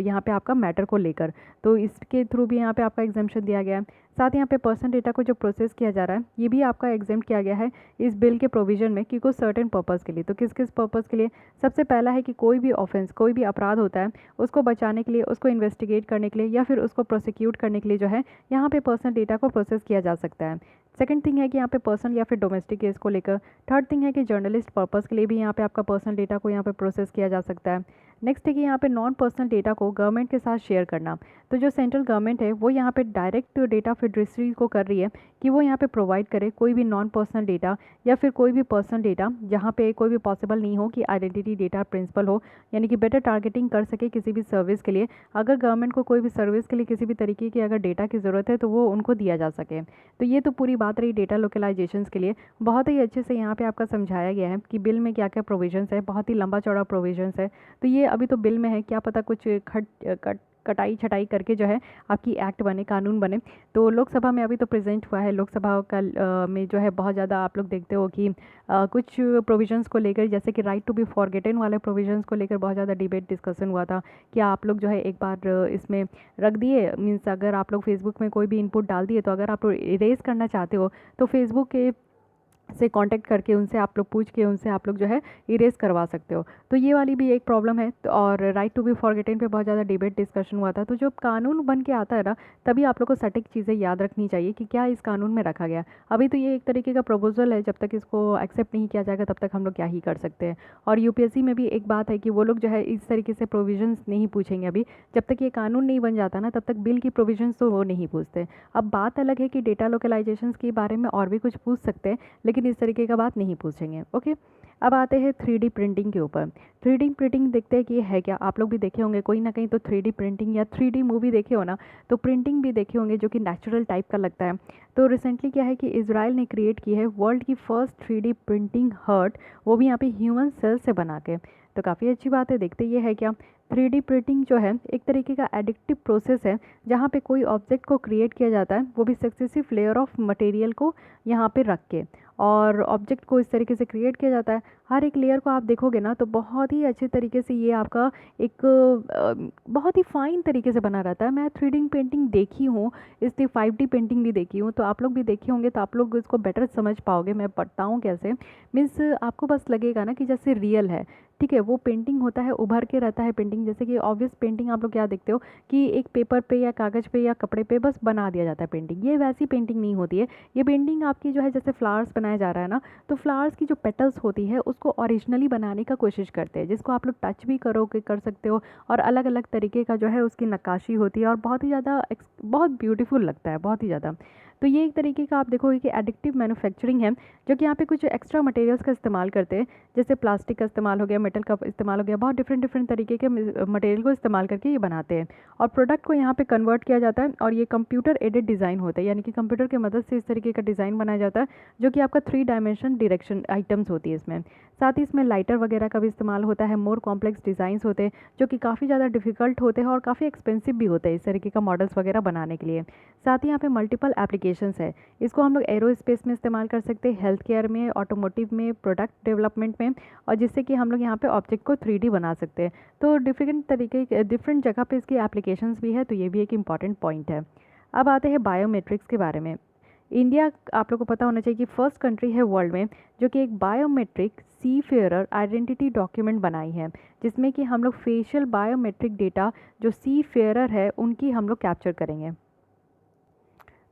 यहाँ पे आपका मैटर को लेकर, तो इसके थ्रू भी यहाँ पे आपका एग्जाम्पशन दिया गया है। साथ ही यहाँ पे पर्सनल डेटा को जो प्रोसेस किया जा रहा है ये भी आपका एग्जाम्प्ट किया गया है इस बिल के प्रोविजन में कि कुछ सर्टेन पर्पज़ के लिए। तो किस किस पर्पज़ के लिए? सबसे पहला है कि कोई भी ऑफेंस, कोई भी अपराध होता है उसको बचाने के लिए, उसको इन्वेस्टिगेट करने के लिए, या फिर उसको प्रोसिक्यूट करने के लिए जो है यहाँ पे पर्सनल डेटा को प्रोसेस किया जा सकता है। सेकंड थिंग है कि यहाँ पे पर्सनल या फिर डोमेस्टिक केस को लेकर। थर्ड थिंग है कि जर्नलिस्ट पर्पज़ के लिए भी यहाँ पे आपका पर्सनल डेटा को यहाँ पे प्रोसेस किया जा सकता है। नेक्स्ट है कि यहाँ पे नॉन पर्सनल डेटा को गवर्नमेंट के साथ शेयर करना। तो जो सेंट्रल गवर्नमेंट है वो यहाँ पे डायरेक्ट डेटा फिडरेटरी को कर रही है कि वो यहाँ पे प्रोवाइड करे कोई भी नॉन पर्सनल डेटा या फिर कोई भी पर्सनल डेटा जहाँ पे कोई भी पॉसिबल नहीं हो कि आइडेंटिटी डेटा प्रिंसिपल हो, यानी कि बेटर टारगेटिंग कर सके किसी भी सर्विस के लिए। अगर गवर्नमेंट को कोई भी सर्विस के लिए किसी भी तरीके की अगर डेटा की ज़रूरत है तो वो उनको दिया जा सके। तो ये तो पूरी बात रही डेटा लोकलाइजेशन के लिए। बहुत ही अच्छे से यहाँ पे आपका समझाया गया है कि बिल में क्या क्या प्रोविजंस है, बहुत ही लंबा चौड़ा प्रोविजंस है। तो ये अभी तो बिल में है, क्या पता कुछ कटाई छटाई करके जो है आपकी एक्ट बने, कानून बने। तो लोकसभा में अभी तो प्रेजेंट हुआ है, लोकसभा का में जो है बहुत ज़्यादा आप लोग देखते हो कि कुछ प्रोविजंस को लेकर, जैसे कि राइट टू बी फॉरगेटन वाले प्रोविजंस को लेकर बहुत ज़्यादा डिबेट डिस्कशन हुआ था कि आप लोग जो है एक बार इसमें रख दिए, मीन्स अगर आप लोग फेसबुक में कोई भी इनपुट डाल दिए तो अगर आप लोग इरेज करना चाहते हो तो फेसबुक के से कांटेक्ट करके उनसे आप लोग पूछ के उनसे आप लोग जो है इरेज करवा सकते हो। तो ये वाली भी एक प्रॉब्लम है। तो और राइट टू बी फॉरगेटन पे बहुत ज़्यादा डिबेट डिस्कशन हुआ था। तो जब कानून बन के आता है ना तभी आप लोग को सटीक चीज़ें याद रखनी चाहिए कि क्या इस कानून में रखा गया। अभी तो ये एक तरीके का प्रपोजल है, जब तक इसको एक्सेप्ट नहीं किया जाएगा तब तक हम लोग क्या ही कर सकते हैं। और यूपीएससी में भी एक बात है कि वो लोग जो है इस तरीके से प्रोविजंस नहीं पूछेंगे अभी, जब तक ये कानून नहीं बन जाता ना तब तक बिल की प्रोविजंस तो वो नहीं पूछते। अब बात अलग है कि डेटा लोकलाइजेशन के बारे में और भी कुछ पूछ सकते हैं, लेकिन इस तरीके का बात नहीं पूछेंगे। ओके, अब आते हैं 3D प्रिंटिंग के ऊपर। 3D प्रिंटिंग देखते हैं कि ये है क्या। आप लोग भी देखे होंगे कोई ना कहीं तो 3D प्रिंटिंग या 3D मूवी देखे हो ना, तो प्रिंटिंग भी देखे होंगे जो कि नेचुरल टाइप का लगता है। तो रिसेंटली क्या है कि इजराइल ने क्रिएट की है वर्ल्ड की फर्स्ट 3D प्रिंटिंग हर्ट, वो भी यहाँ पे ह्यूमन सेल से बना के। तो काफ़ी अच्छी बात है, देखते ये है क्या। 3D प्रिंटिंग जो है एक तरीके का एडिक्टिव प्रोसेस है, जहाँ पे कोई ऑब्जेक्ट को क्रिएट किया जाता है, वो भी सक्सेसिव लेयर ऑफ मटेरियल को यहाँ पे रख के, और ऑब्जेक्ट को इस तरीके से क्रिएट किया जाता है। हर एक लेयर को आप देखोगे ना तो बहुत ही अच्छे तरीके से ये आपका एक बहुत ही फाइन तरीके से बना रहता है। मैं 3D पेंटिंग देखी हूँ, इसलिए 5D पेंटिंग भी देखी हूँ, तो आप लोग भी देखे होंगे तो आप लोग इसको बेटर समझ पाओगे। मैं बताऊँ कैसे, मीन्स आपको बस लगेगा ना कि जैसे रियल है, ठीक है। वो पेंटिंग होता है, उभर के रहता है पेंटिंग, जैसे कि ऑब्वियस पेंटिंग आप लोग क्या देखते हो कि एक पेपर पे या कागज़ पे या कपड़े पे बस बना दिया जाता है पेंटिंग, ये वैसी पेंटिंग नहीं होती है। ये पेंटिंग आपकी जो है, जैसे फ्लावर्स बनाया जा रहा है ना, तो फ्लावर्स की जो पेटल्स होती है उसको ओरिजिनली बनाने का कोशिश करते हैं, जिसको आप लोग टच भी करोगे कर सकते हो, और अलग अलग तरीके का जो है उसकी नक्काशी होती है, और बहुत ही ज़्यादा बहुत ब्यूटीफुल लगता है, बहुत ही ज़्यादा। तो ये एक तरीके का आप देखोगे कि एडिक्टिव मैन्युफैक्चरिंग है, जो कि यहाँ पे कुछ एक्स्ट्रा मटेरियल्स का इस्तेमाल करते हैं, जैसे प्लास्टिक का इस्तेमाल हो गया, मेटल का इस्तेमाल हो गया, बहुत डिफरेंट डिफरेंट तरीके के मटेरियल को इस्तेमाल करके ये बनाते हैं, और प्रोडक्ट को यहाँ पे कन्वर्ट किया जाता है, और ये कंप्यूटर एडेड डिज़ाइन होता है, यानी कि कंप्यूटर की मदद से इस तरीके का डिज़ाइन बनाया जाता है, जो कि आपका 3 डायमेंशन डायरेक्शन आइटम्स होती है इसमें। साथ ही इसमें लाइटर वगैरह का भी इस्तेमाल होता है, मोर कॉम्प्लेक्स डिज़ाइंस होते हैं, जो कि काफ़ी ज़्यादा डिफिकल्ट होते हैं और काफ़ी एक्सपेंसिव भी होते हैं इस तरीके का मॉडल्स वगैरह बनाने के लिए। साथ ही यहाँ पे मल्टीपल एप्लीकेशंस है, इसको हम लोग एरोस्पेस में इस्तेमाल कर सकते हैं, हेल्थ केयर में, ऑटोमोटिव में, प्रोडक्ट डेवलपमेंट में, और जिससे कि हम लोग यहाँ पे ऑब्जेक्ट को 3D बना सकते हैं। तो डिफरेंट तरीके डिफरेंट जगह पे इसकी एप्लीकेशंस भी है, तो ये भी एक इम्पॉर्टेंट पॉइंट है। अब आते हैं बायोमेट्रिक्स के बारे में। इंडिया, आप लोग को पता होना चाहिए कि फर्स्ट कंट्री है वर्ल्ड में जो कि एक बायोमेट्रिक सी फेयरर आइडेंटिटी डॉक्यूमेंट बनाई है, जिसमें कि हम लोग फेशियल बायोमेट्रिक डेटा जो सी फेयरर है उनकी हम लोग कैप्चर करेंगे।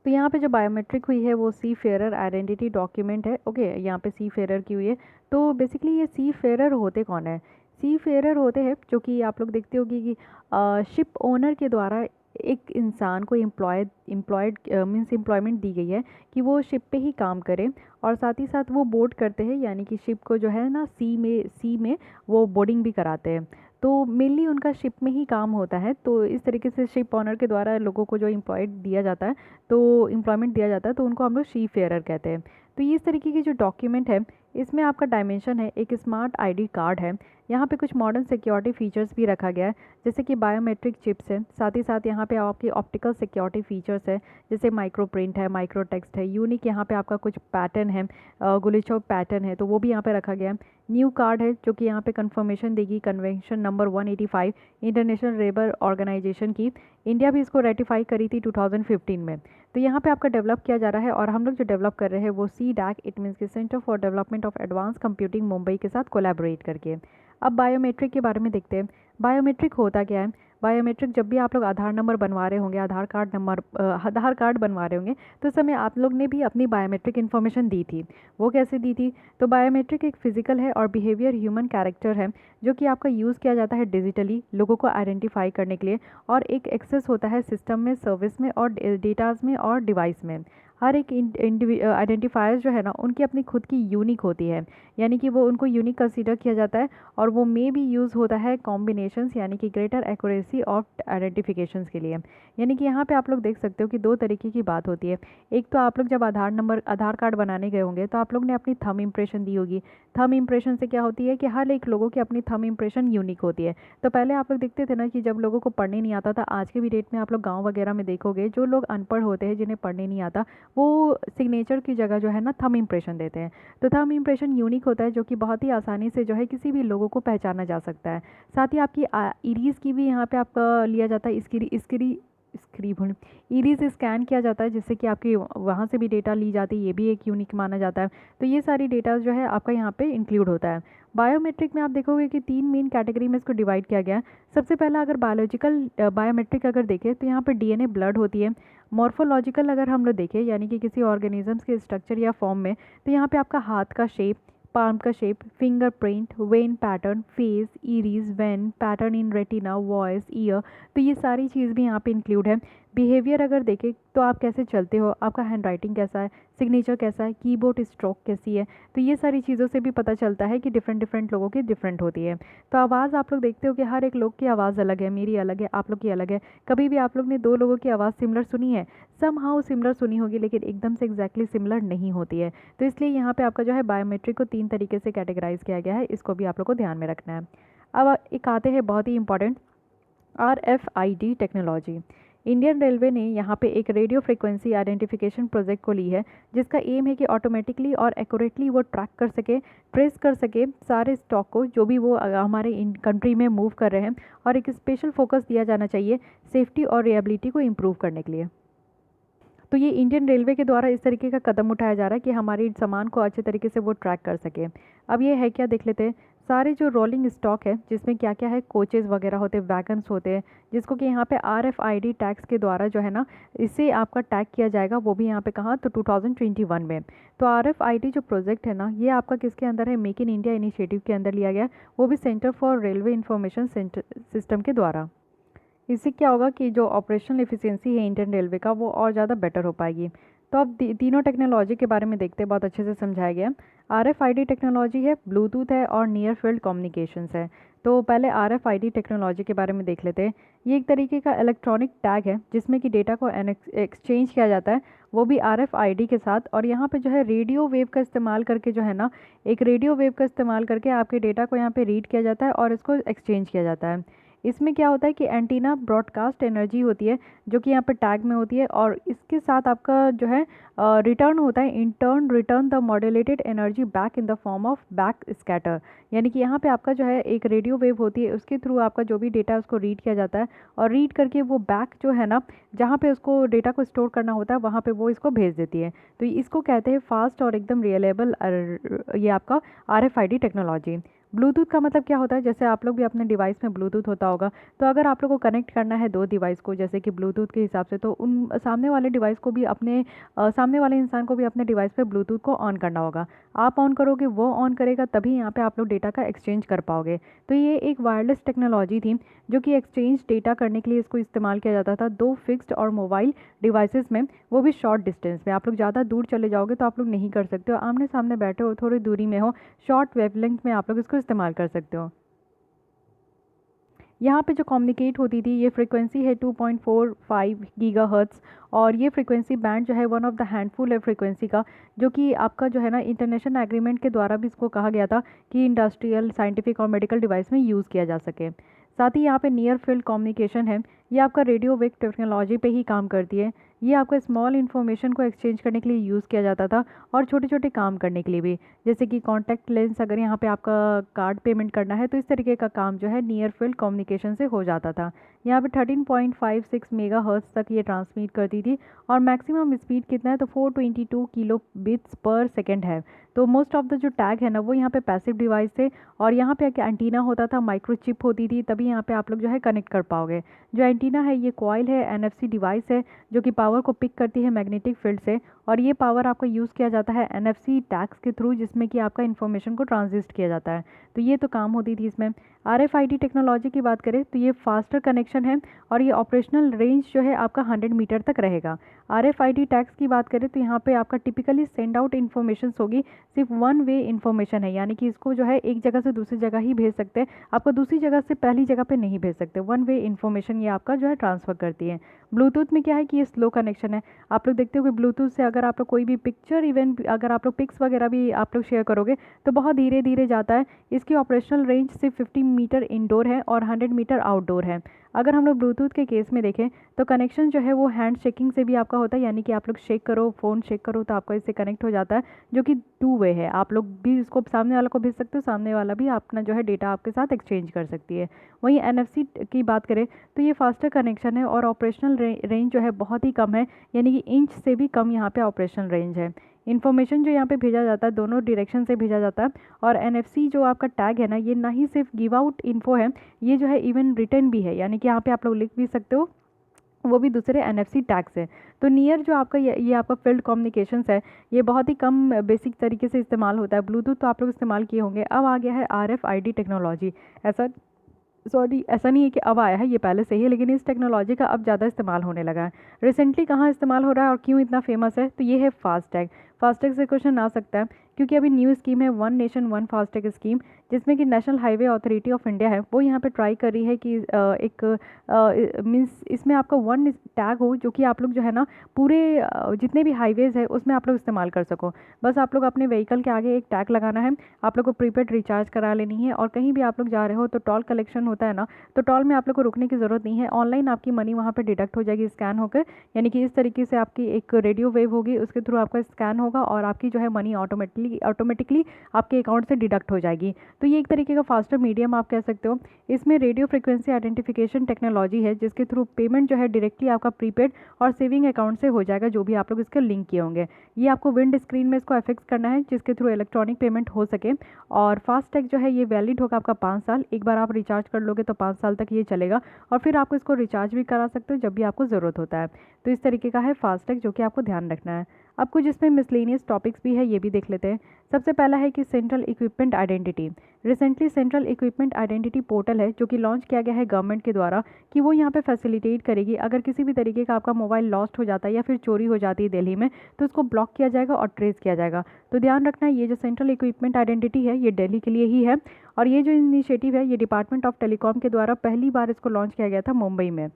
तो यहाँ पे जो बायोमेट्रिक हुई है वो सी फेयरर आइडेंटिटी डॉक्यूमेंट है, ओके। यहाँ पे सी फेयरर की हुई है, तो बेसिकली ये सी फेयरर होते कौन है? सी फेयरर होते हैं जो कि आप लोग देखते होगी कि शिप ओनर के द्वारा एक इंसान को एम्प्लॉयड मीन्स एम्प्लॉयमेंट दी गई है कि वो शिप पे ही काम करे, और साथ ही साथ वो बोर्ड करते हैं, यानी कि शिप को जो है ना सी में वो बोर्डिंग भी कराते हैं। तो मेनली उनका शिप में ही काम होता है। तो इस तरीके से शिप ऑनर के द्वारा लोगों को जो एम्प्लॉयड दिया जाता है, तो एम्प्लॉयमेंट दिया जाता है, तो उनको हम लोग सी फेयरर कहते हैं। तो ये इस तरीके की जो डॉक्यूमेंट है, इसमें आपका डायमेंशन है, एक स्मार्ट आईडी कार्ड है, यहाँ पे कुछ मॉडर्न सिक्योरिटी फीचर्स भी रखा गया है, जैसे कि बायोमेट्रिक चिप्स है, साथ ही साथ यहाँ पे आपकी ऑप्टिकल सिक्योरिटी फीचर्स है, जैसे माइक्रो प्रिंट है, माइक्रो टेक्स्ट है, यूनिक यहाँ पे आपका कुछ पैटर्न है, गुलिचो पैटर्न है, तो वो भी यहाँ पे रखा गया है। न्यू कार्ड है जो कि यहाँ पे कंफर्मेशन देगी convention number 185 international labour organisation की। इंडिया भी इसको रेटिफाई करी थी 2015 में। तो यहाँ पे आपका डेवलप किया जा रहा है, और हम लोग जो डेवलप कर रहे हैं वो CDAC, इट मीन्स कि centre for development of advance computing Mumbai के साथ कोलैबोरेट करके। अब बायोमेट्रिक के बारे में देखते हैं। बायोमेट्रिक होता क्या है? बायोमेट्रिक, जब भी आप लोग आधार नंबर बनवा रहे होंगे, आधार कार्ड बनवा रहे होंगे, तो उस समय आप लोग ने भी अपनी बायोमेट्रिक इन्फॉर्मेशन दी थी। वो कैसे दी थी? तो बायोमेट्रिक एक फिजिकल है और बिहेवियर ह्यूमन कैरेक्टर है, जो कि आपका यूज़ किया जाता है डिजिटली लोगों को आइडेंटिफाई करने के लिए, और एक एक्सेस होता है सिस्टम में, सर्विस में, और डेटाज में, और डिवाइस में। हर एक आइडेंटिफायर जो है ना, उनकी अपनी खुद की यूनिक होती है, यानी कि वो उनको यूनिक कंसीडर किया जाता है, और वो मे भी यूज़ होता है कॉम्बिनेशंस, यानी कि ग्रेटर एक्यूरेसी ऑफ आइडेंटिफिकेशंस के लिए। यानी कि यहाँ पे आप लोग देख सकते हो कि दो तरीके की बात होती है। एक तो आप लोग जब आधार कार्ड बनाने गए होंगे, तो आप लोग ने अपनी थंब इम्प्रेशन दी होगी। थंब इम्प्रेशन से क्या होती है कि हर एक लोगों की अपनी थंब इम्प्रेशन यूनिक होती है। तो पहले आप लोग देखते थे ना कि जब लोगों को पढ़ने नहीं आता था, आज के भी डेट में आप लोग गाँव वगैरह में देखोगे, जो लोग अनपढ़ होते हैं, जिन्हें पढ़ने नहीं आता, वो सिग्नेचर की जगह जो है ना थंब इम्प्रेशन देते हैं। तो थंब इम्प्रेशन यूनिक होता है, जो कि बहुत ही आसानी से जो है किसी भी लोगों को पहचाना जा सकता है। साथ ही आपकी इरीज़ की भी यहाँ पे आपका लिया जाता है, इरीज स्कैन किया जाता है, जिससे कि आपकी वहाँ से भी डेटा ली जाती है, ये भी एक यूनिक माना जाता है। तो ये सारी डेटा जो है आपका यहाँ पे इंक्लूड होता है। बायोमेट्रिक में आप देखोगे कि 3 मेन कैटेगरी में इसको डिवाइड किया गया है। सबसे पहला, अगर बायोलॉजिकल बायोमेट्रिक अगर देखें, तो यहाँ पे DNA ब्लड होती है। मॉर्फोलॉजिकल अगर हम लोग देखें, यानी कि किसी ऑर्गेनिजम्स के स्ट्रक्चर या फॉर्म में, तो यहाँ पे आपका हाथ का शेप, पाल्म का shape, fingerprint, vein pattern, face, iris, vein pattern in retina, voice, ear, तो ये सारी चीज़ भी यहाँ पे इंक्लूड है। बिहेवियर अगर देखें, तो आप कैसे चलते हो, आपका हैंड राइटिंग कैसा है, सिग्नेचर कैसा है, कीबोर्ड स्ट्रोक कैसी है, तो ये सारी चीज़ों से भी पता चलता है कि डिफरेंट डिफरेंट लोगों की डिफरेंट होती है। तो आवाज़ आप लोग देखते हो कि हर एक लोग की आवाज़ अलग है, मेरी अलग है, आप लोग की अलग है। कभी भी आप लोग ने 2 लोगों की आवाज़ सिमिलर सुनी है? समहाउ सिमिलर सुनी होगी, लेकिन एकदम से एग्जैक्टली सिमिलर नहीं होती है। तो इसलिए यहाँ पे आपका जो है बायोमेट्रिक को 3 तरीके से कैटेगराइज किया गया है, इसको भी आप लोग को ध्यान में रखना है। अब एक आते हैं बहुत ही important RFID technology. Indian railway ने यहाँ पे एक रेडियो फ्रिक्वेंसी आइडेंटिफिकेशन प्रोजेक्ट को ली है, जिसका एम है कि ऑटोमेटिकली और एक्यूरेटली वो ट्रैक कर सके, ट्रेस कर सके सारे स्टॉक को जो भी वो हमारे इन कंट्री में मूव कर रहे हैं, और एक स्पेशल फोकस दिया जाना चाहिए सेफ्टी और रिएबिलिटी को इम्प्रूव करने के लिए। तो ये इंडियन रेलवे के द्वारा इस तरीके का कदम उठाया जा रहा है कि हमारी सामान को अच्छे तरीके से वो ट्रैक कर सके। अब ये है क्या, देख लेते हैं। सारे जो रोलिंग स्टॉक है जिसमें क्या क्या है, कोचेज़ वगैरह होते हैं, वैगन्स होते हैं, जिसको कि यहाँ पे RFID टैग्स के द्वारा जो है ना, इससे आपका टैग किया जाएगा, वो भी यहाँ पे कहाँ, तो 2021 में। तो RFID जो प्रोजेक्ट है ना, ये आपका किसके अंदर है, मेक इन इंडिया इनिशिएटिव के अंदर लिया गया, वो भी centre for railway information system के द्वारा। इससे क्या होगा कि जो ऑपरेशनल एफिशिएंसी है इंडियन रेलवे का, वो और ज़्यादा बेटर हो पाएगी। तो अब तीनों टेक्नोलॉजी के बारे में देखते हैं, बहुत अच्छे से समझाया गया। RFID टेक्नोलॉजी है, ब्लूटूथ है और नियर फील्ड कम्युनिकेशंस है। तो पहले RFID टेक्नोलॉजी के बारे में देख लेते हैं। ये एक तरीके का इलेक्ट्रॉनिक टैग है जिसमें कि डेटा को एक्सचेंज किया जाता है, वो भी RFID के साथ। और यहाँ पे जो है रेडियो वेव का इस्तेमाल करके जो है ना, एक रेडियो वेव का इस्तेमाल करके आपके डेटा को यहाँ पे रीड किया जाता है और इसको एक्सचेंज किया जाता है। इसमें क्या होता है कि एंटीना ब्रॉडकास्ट एनर्जी होती है जो कि यहाँ पे टैग में होती है, और इसके साथ आपका जो है रिटर्न होता है, in turn return the modulated energy back in the form of back scatter. यानी कि यहाँ पे आपका जो है एक रेडियो वेव होती है, उसके थ्रू आपका जो भी डेटा है उसको रीड किया जाता है, और रीड करके वो बैक जो है ना, जहाँ पे उसको डेटा को स्टोर करना होता है, वहाँ पे वो इसको भेज देती है। तो इसको कहते हैं फास्ट और एकदम रिलायबल ये आपका RFID टेक्नोलॉजी। ब्लूटूथ का मतलब क्या होता है, जैसे आप लोग भी अपने डिवाइस में ब्लूटूथ होता होगा, तो अगर आप लोग को कनेक्ट करना है दो डिवाइस को, जैसे कि ब्लूटूथ के हिसाब से, तो उन सामने वाले डिवाइस को भी अपने सामने वाले इंसान को भी अपने डिवाइस पे ब्लूटूथ को ऑन करना होगा। आप ऑन करोगे, वो ऑन करेगा, तभी यहाँ पे आप लोग डेटा का एक्सचेंज कर पाओगे। तो ये एक वायरलेस टेक्नोलॉजी थी जो कि एक्सचेंज डेटा करने के लिए इसको इस्तेमाल किया जाता था दो फिक्स्ड और मोबाइल डिवाइसेस में, वो भी शॉर्ट डिस्टेंस में। आप लोग ज़्यादा दूर चले जाओगे तो आप लोग नहीं कर सकते हो, आमने सामने बैठे हो, थोड़ी दूरी में हो, शॉर्ट वेवलेंथ में आप लोग इसको इस्तेमाल कर सकते हो। यहाँ पे जो कम्युनिकेट होती थी, ये फ्रीक्वेंसी है 2.45 गीगाहर्ट्ज़, और ये फ्रीक्वेंसी बैंड जो है वन ऑफ द हैंडफुल है फ्रीक्वेंसी का, जो कि आपका जो है ना इंटरनेशनल एग्रीमेंट के द्वारा भी इसको कहा गया था कि इंडस्ट्रियल, साइंटिफिक और मेडिकल डिवाइस में यूज़ किया जा सके। साथ ही यहाँ पे नियर फील्ड कम्युनिकेशन है, ये आपका रेडियो वेव टेक्नोलॉजी पे ही काम करती है। ये आपका स्मॉल इन्फॉर्मेशन को एक्सचेंज करने के लिए यूज़ किया जाता था, और छोटे छोटे काम करने के लिए भी, जैसे कि कॉन्टैक्ट लेंस, अगर यहाँ पे आपका कार्ड पेमेंट करना है तो इस तरीके का काम जो है नियर फील्ड कम्युनिकेशन से हो जाता था। यहाँ पे 13.56 मेगाहर्ट्ज़ तक ये ट्रांसमिट करती थी, और मैक्सिमम स्पीड कितना है, तो 422 किलो बिट्स पर सेकेंड है। तो मोस्ट ऑफ द जो टैग है ना, वो यहाँ पे पैसिव डिवाइस थे, और यहाँ पे एंटीना होता था, माइक्रोचिप होती थी, तभी यहाँ पे आप लोग जो है कनेक्ट कर पाओगे। जो एंटीना है ये कॉइल है, NFC डिवाइस है, जो कि पावर को पिक करती है मैग्नेटिक फील्ड से, और ये पावर आपका यूज़ किया जाता है NFC टैग्स के थ्रू, जिसमें कि आपका इन्फॉर्मेशन को ट्रांजिस्ट किया जाता है। तो ये तो काम होती थी इसमें। RFID टेक्नोलॉजी की बात करें तो ये फास्टर कनेक्शन है, और ये ऑपरेशनल रेंज जो है आपका 100 मीटर तक रहेगा। RFID टैग्स की बात करें तो यहाँ पे आपका टिपिकली सेंड आउट इन्फॉर्मेशन होगी, सिर्फ वन वे इन्फॉर्मेशन है, यानी कि इसको जो है एक जगह से दूसरी जगह ही भेज सकते हैं, आपको दूसरी जगह से पहली जगह पे नहीं भेज सकते। वन वे इन्फॉर्मेशन ये आपका जो है ट्रांसफ़र करती है। ब्लूटूथ में क्या है कि ये स्लो कनेक्शन है। आप लोग देखते हो कि ब्लूटूथ से अगर आप लोग कोई भी पिक्चर, इवन अगर आप लोग पिक्स वगैरह भी आप लोग शेयर करोगे तो बहुत धीरे धीरे जाता है। इसकी ऑपरेशनल रेंज सिर्फ 50 मीटर इंडोर है और 100 मीटर आउटडोर है। अगर हम लोग ब्लूटूथ के केस में देखें तो कनेक्शन जो है वो हैंड शेकिंग से भी आपका होता है, यानी कि आप लोग शेक करो, फ़ोन शेक करो तो आपका इससे कनेक्ट हो जाता है, जो कि टू वे है। आप लोग भी इसको सामने वाला को भेज सकते हो, सामने वाला भी अपना जो है डेटा आपके साथ एक्सचेंज कर सकती है। वहीं NFC की बात करें तो ये फास्टर कनेक्शन है, और ऑपरेशनल रेंज जो है बहुत ही कम है, यानी कि इंच से भी कम यहाँ पे ऑपरेशनल रेंज है। इन्फॉर्मेशन जो यहाँ पे भेजा जाता है दोनों डायरेक्शन से भेजा जाता है, और NFC जो आपका टैग है ना, ये ना ही सिर्फ गिव आउट इन्फो है, ये जो है इवन रिटर्न भी है, यानी कि यहाँ पे आप लोग लिख भी सकते हो, वो भी दूसरे NFC टैग्स है। तो नियर जो आपका ये आपका फील्ड कम्युनिकेशंस है, ये बहुत ही कम बेसिक तरीके से इस्तेमाल होता है। ब्लूटूथ तो आप लोग इस्तेमाल किए होंगे। अब आ गया है RFID टेक्नोलॉजी। ऐसा नहीं है कि अब आया है, ये पहले से ही है, लेकिन इस टेक्नोलॉजी का अब ज़्यादा इस्तेमाल होने लगा है। रिसेंटली कहाँ इस्तेमाल हो रहा है और क्यों इतना फेमस है, तो ये है फास्टैग। फास्टैग से क्वेश्चन आ सकता है क्योंकि अभी न्यू स्कीम है one nation one FASTag scheme, जिसमें कि national highway authority of India है वो यहाँ पे ट्राई कर रही है कि एक मीन्स इसमें आपका वन टैग हो जो कि आप लोग जो है ना पूरे जितने भी हाईवेज़ है उसमें आप लोग इस्तेमाल कर सको। बस आप लोग अपने व्हीकल के आगे एक टैग लगाना है, आप लोग को प्रीपेड रिचार्ज करा लेनी है, और कहीं भी आप लोग जा रहे हो तो टोल कलेक्शन होता है ना, तो टोल में आप लोग को रुकने की ज़रूरत नहीं है, ऑनलाइन आपकी मनी वहाँ पर डिडक्ट हो जाएगी स्कैन होकर। यानी कि इस तरीके से आपकी एक रेडियो वेव होगी, उसके थ्रू आपका स्कैन होगा और आपकी जो है मनी ऑटोमेटिकली आपके अकाउंट से डिडक्ट हो जाएगी। तो ये एक तरीके का फास्टर मीडियम आप कह सकते हो। इसमें रेडियो फ्रिक्वेंसी आइडेंटिफिकेशन टेक्नोलॉजी है जिसके थ्रू पेमेंट जो है डायरेक्टली आपका प्रीपेड और सेविंग अकाउंट से हो जाएगा, जो भी आप लोग इसके लिंक किए होंगे। ये आपको विंड स्क्रीन में इसको एफिक्स करना है जिसके थ्रू इलेक्ट्रॉनिक पेमेंट हो सके। और फास्टैग जो है ये वैलिड होगा आपका 5 साल, एक बार आप रिचार्ज कर लोगे तो 5 साल तक ये चलेगा, और फिर आपको इसको रिचार्ज भी करा सकते हो जब भी आपको ज़रूरत होता है। तो इस तरीके का है फास्टैग जो कि आपको ध्यान रखना है। अब कुछ इसमें मिसलेनियस टॉपिक्स भी है, ये भी देख लेते हैं। सबसे पहला है कि central equipment identity. Recently central equipment identity portal है जो कि लॉन्च किया गया है गवर्नमेंट के द्वारा, कि वो यहाँ पे फैसिलिटेट करेगी अगर किसी भी तरीके का आपका मोबाइल लॉस्ट हो जाता है या फिर चोरी हो जाती है दिल्ली में, तो उसको ब्लॉक किया जाएगा और ट्रेस किया जाएगा। तो ध्यान रखना है ये जो सेंट्रल इक्विपमेंट आइडेंटिटी है ये दिल्ली के लिए ही है, और ये जो इनिशिएटिव है ये डिपार्टमेंट ऑफ टेलीकॉम के द्वारा पहली बार इसको लॉन्च किया गया था मुंबई में।